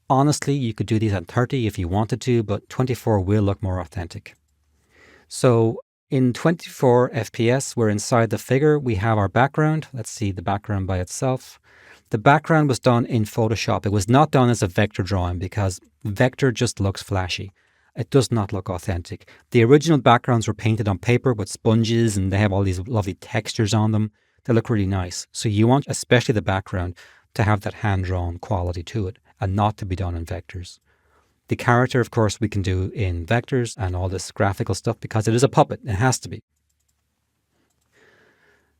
Honestly, you could do these on 30 if you wanted to, but 24 will look more authentic. So in 24 FPS, we're inside the figure. We have our background. Let's see the background by itself. The background was done in Photoshop. It was not done as a vector drawing because vector just looks flashy. It does not look authentic. The original backgrounds were painted on paper with sponges and they have all these lovely textures on them. They look really nice. So you want, especially the background, to have that hand-drawn quality to it and not to be done in vectors. The character, of course, we can do in vectors and all this graphical stuff because it is a puppet. It has to be.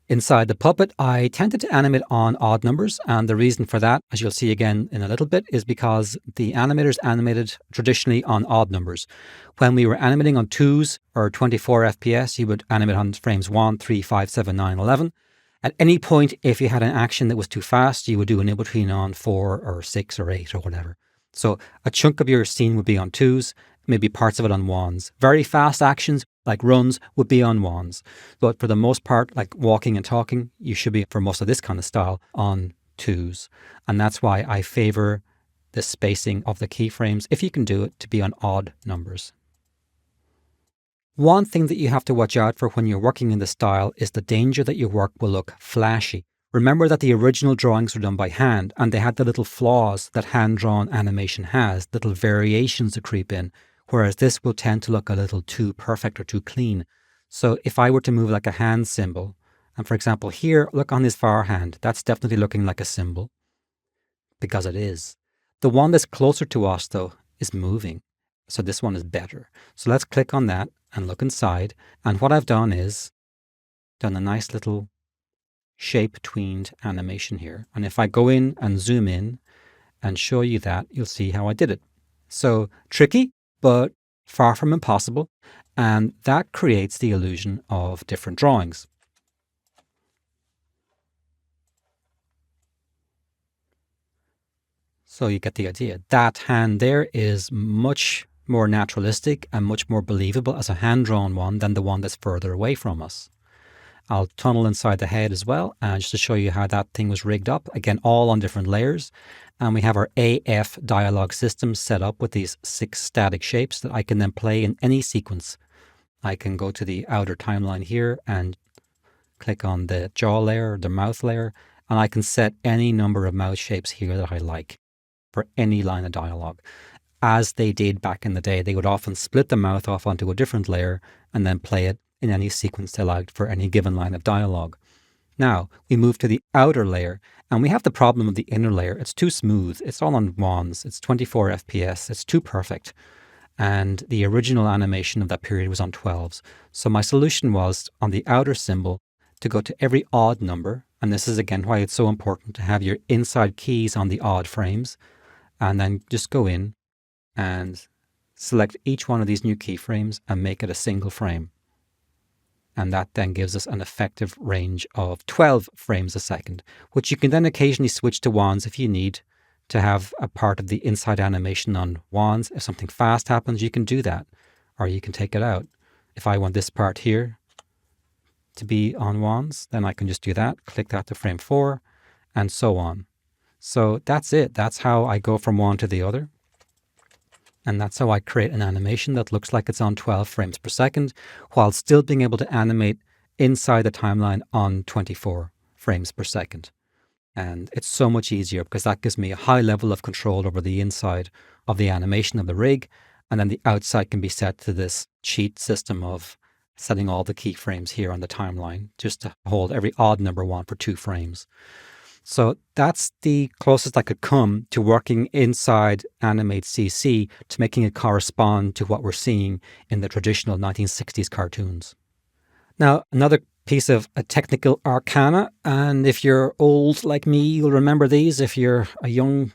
Inside the puppet, I tended to animate on odd numbers. And the reason for that, as you'll see again in a little bit, is because the animators animated traditionally on odd numbers. When we were animating on 2s or 24 FPS, you would animate on frames 1, 3, 5, 7, 9, 11. At any point, if you had an action that was too fast, you would do an in-between on 4 or 6 or 8 or whatever. So a chunk of your scene would be on 2s, maybe parts of it on 1s. Very fast actions, like runs, would be on 1s. But for the most part, like walking and talking, you should be, for most of this kind of style, on 2s. And that's why I favor the spacing of the keyframes, if you can do it, to be on odd numbers. One thing that you have to watch out for when you're working in this style is the danger that your work will look flashy. Remember that the original drawings were done by hand and they had the little flaws that hand-drawn animation has, little variations that creep in, whereas this will tend to look a little too perfect or too clean. So if I were to move like a hand symbol, and for example here, look on this far hand, that's definitely looking like a symbol, because it is. The one that's closer to us though is moving, so this one is better. So let's click on that and look inside, and what I've done is done a nice little shape-tweened animation here. And if I go in and zoom in and show you that, you'll see how I did it. So tricky, but far from impossible. And that creates the illusion of different drawings. So you get the idea. That hand there is much more naturalistic and much more believable as a hand-drawn one than the one that's further away from us. I'll tunnel inside the head as well, just to show you how that thing was rigged up. Again, all on different layers. And we have our AF dialogue system set up with these 6 static shapes that I can then play in any sequence. I can go to the outer timeline here and click on the jaw layer, the mouth layer, and I can set any number of mouth shapes here that I like for any line of dialogue. As they did back in the day, they would often split the mouth off onto a different layer and then play it in any sequence they liked for any given line of dialogue. Now, we move to the outer layer, and we have the problem of the inner layer. It's too smooth. It's all on 1s. It's 24 FPS. It's too perfect. And the original animation of that period was on 12s. So my solution was, on the outer symbol, to go to every odd number, And this is again why it's so important to have your inside keys on the odd frames, and then just go in and select each one of these new keyframes and make it a single frame. And that then gives us an effective range of 12 frames a second, which you can then occasionally switch to wands if you need to have a part of the inside animation on wands. If something fast happens, you can do that, or you can take it out. If I want this part here to be on wands, then I can just do that, click that to frame 4, and so on. So that's it. That's how I go from one to the other. And that's how I create an animation that looks like it's on 12 frames per second, while still being able to animate inside the timeline on 24 frames per second. And it's so much easier because that gives me a high level of control over the inside of the animation of the rig. And then the outside can be set to this cheat system of setting all the keyframes here on the timeline just to hold every odd number one for 2 frames. So that's the closest I could come to working inside Animate CC to making it correspond to what we're seeing in the traditional 1960s cartoons. Now, another piece of a technical arcana, and if you're old like me, you'll remember these. If you're a young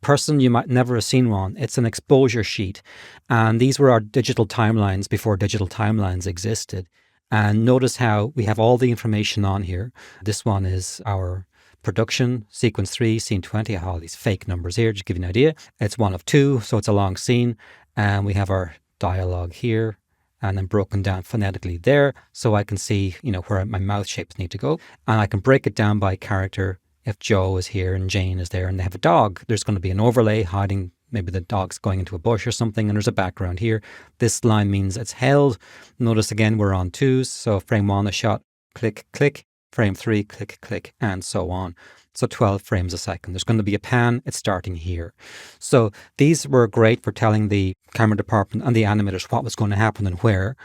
person, you might never have seen one. It's an exposure sheet. And these were our digital timelines before digital timelines existed. And notice how we have all the information on here. This one is our production, sequence 3, scene 20. I have all these fake numbers here, just to give you an idea. It's 1 of 2, so it's a long scene. And we have our dialogue here, and then broken down phonetically there, so I can see, where my mouth shapes need to go. And I can break it down by character. If Joe is here and Jane is there and they have a dog, there's going to be an overlay hiding, maybe the dog's going into a bush or something, and there's a background here. This line means it's held. Notice again, we're on 2s, so frame 1, a shot, click, click. Frame 3, click, click, and so on. So 12 frames a second. There's going to be a pan. It's starting here. So these were great for telling the camera department and the animators what was going to happen and where.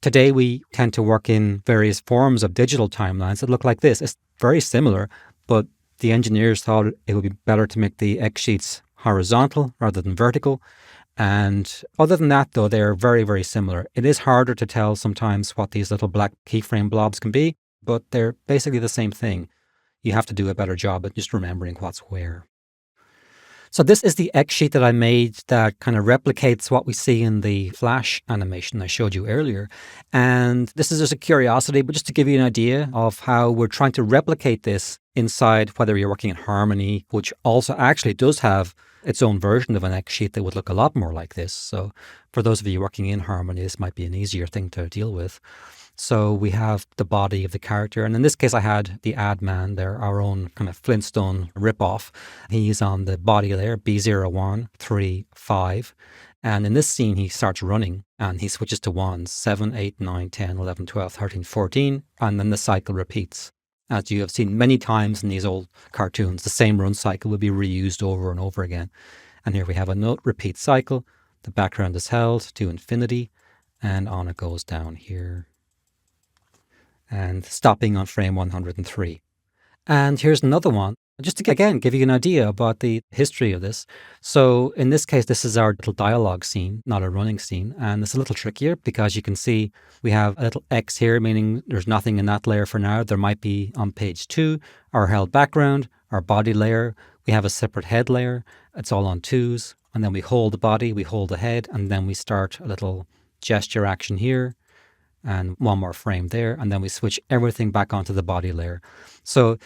Today, we tend to work in various forms of digital timelines that look like this. It's very similar, but the engineers thought it would be better to make the X sheets horizontal rather than vertical. And other than that, though, they're very, very similar. It is harder to tell sometimes what these little black keyframe blobs can be, but they're basically the same thing. You have to do a better job at just remembering what's where. So this is the X sheet that I made that kind of replicates what we see in the Flash animation I showed you earlier. And this is just a curiosity, but just to give you an idea of how we're trying to replicate this inside, whether you're working in Harmony, which also actually does have its own version of an X sheet that would look a lot more like this. So for those of you working in Harmony, this might be an easier thing to deal with. So we have the body of the character. And in this case, I had the ad man there, our own kind of Flintstone ripoff. He's on the body there, B01, 3, 5. And in this scene, he starts running and he switches to wands, 7, 8, 9, 10, 11, 12, 13, 14. And then the cycle repeats. As you have seen many times in these old cartoons, the same run cycle will be reused over and over again. And here we have a note repeat cycle. The background is held to infinity and on it goes down here. And stopping on frame 103. And here's another one, just to again give you an idea about the history of this. So in this case, this is our little dialogue scene, not a running scene. And it's a little trickier because you can see we have a little X here, meaning there's nothing in that layer for now. There might be on page 2, our held background, our body layer. We have a separate head layer. It's all on 2s. And then we hold the body, we hold the head, and then we start a little gesture action here. And one more frame there, and then we switch everything back onto the body layer. So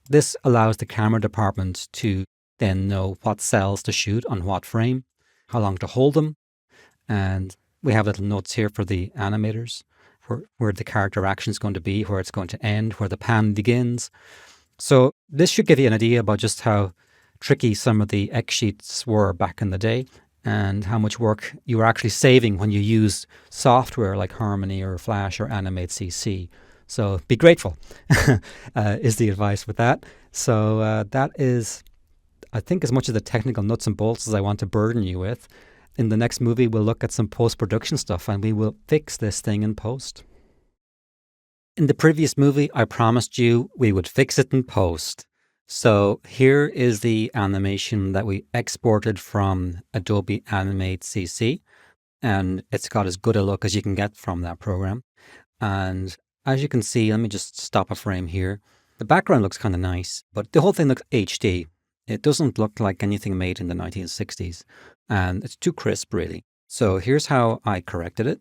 this allows the camera department to then know what cells to shoot on what frame, how long to hold them. And we have little notes here for the animators, where the character action is going to be, where it's going to end, where the pan begins. So this should give you an idea about just how tricky some of the X sheets were back in the day, and how much work you were actually saving when you use software like Harmony or Flash or Animate CC. So be grateful is the advice with that. So that is, I think, as much of the technical nuts and bolts as I want to burden you with. In the next movie, we'll look at some post-production stuff and we will fix this thing in post. In the previous movie, I promised you we would fix it in post. So here is the animation that we exported from Adobe Animate CC, and it's got as good a look as you can get from that program. And as you can see, let me just stop a frame here. The background looks kind of nice, but the whole thing looks HD. It doesn't look like anything made in the 1960s, and it's too crisp, really. So here's how I corrected it.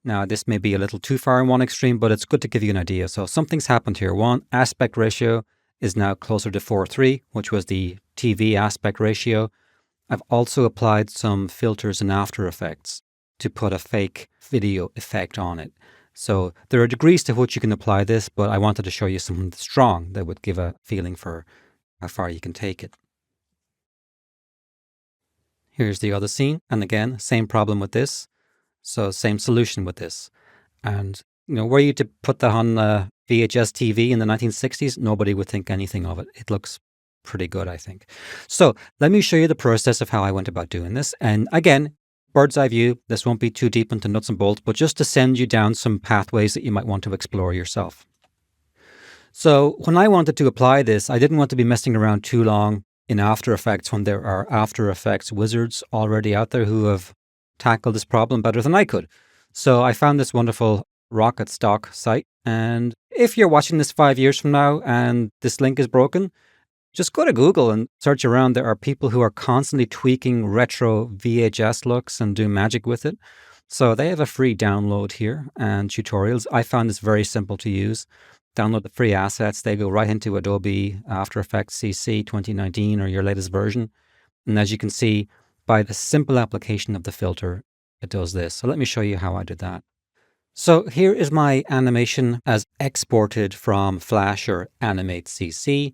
Now, this may be a little too far in one extreme, but it's good to give you an idea. So something's happened here. One, aspect ratio is now closer to 4:3, which was the TV aspect ratio. I've also applied some filters in After Effects to put a fake video effect on it. So there are degrees to which you can apply this, but I wanted to show you something strong that would give a feeling for how far you can take it. Here's the other scene. And again, same problem with this. So same solution with this. And, were you to put that on VHS TV in the 1960s, nobody would think anything of it. It looks pretty good, I think. So let me show you the process of how I went about doing this. And again, bird's eye view, this won't be too deep into nuts and bolts, but just to send you down some pathways that you might want to explore yourself. So when I wanted to apply this, I didn't want to be messing around too long in After Effects when there are After Effects wizards already out there who have tackled this problem better than I could. So I found this wonderful Rocket Stock site. And if you're watching this 5 years from now and this link is broken, just go to Google and search around. There are people who are constantly tweaking retro VHS looks and doing magic with it. So they have a free download here and tutorials. I found this very simple to use. Download the free assets. They go right into Adobe After Effects CC 2019 or your latest version. And as you can see, by the simple application of the filter, it does this. So let me show you how I did that. So here is my animation as exported from Flash or Animate CC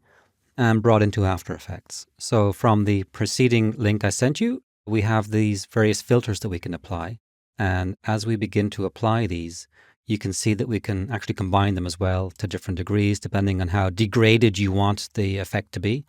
and brought into After Effects. So from the preceding link I sent you, we have these various filters that we can apply. And as we begin to apply these, you can see that we can actually combine them as well to different degrees, depending on how degraded you want the effect to be.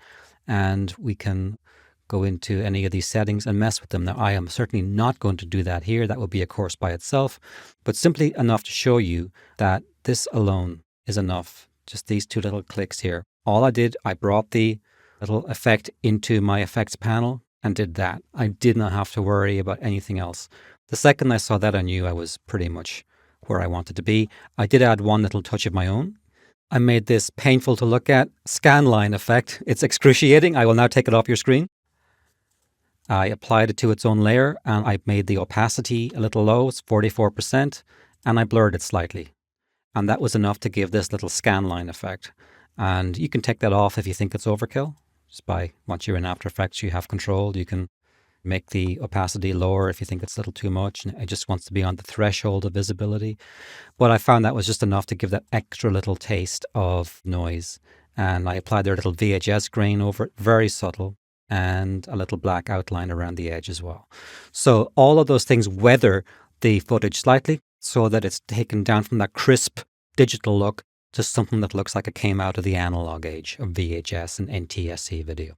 And we can go into any of these settings and mess with them. Now, I am certainly not going to do that here. That would be a course by itself, but simply enough to show you that this alone is enough. Just these two little clicks here. All I did, I brought the little effect into my effects panel and did that. I did not have to worry about anything else. The second I saw that, I knew I was pretty much where I wanted to be. I did add one little touch of my own. I made this painful to look at scan line effect. It's excruciating. I will now take it off your screen. I applied it to its own layer and I made the opacity a little low, it's 44%, and I blurred it slightly. And that was enough to give this little scan line effect. And you can take that off if you think it's overkill. Just once you're in After Effects, you have control. You can make the opacity lower if you think it's a little too much and it just wants to be on the threshold of visibility. But I found that was just enough to give that extra little taste of noise. And I applied their little VHS grain over it, very subtle, and a little black outline around the edge as well. So all of those things weather the footage slightly so that it's taken down from that crisp digital look to something that looks like it came out of the analog age of VHS and NTSC video.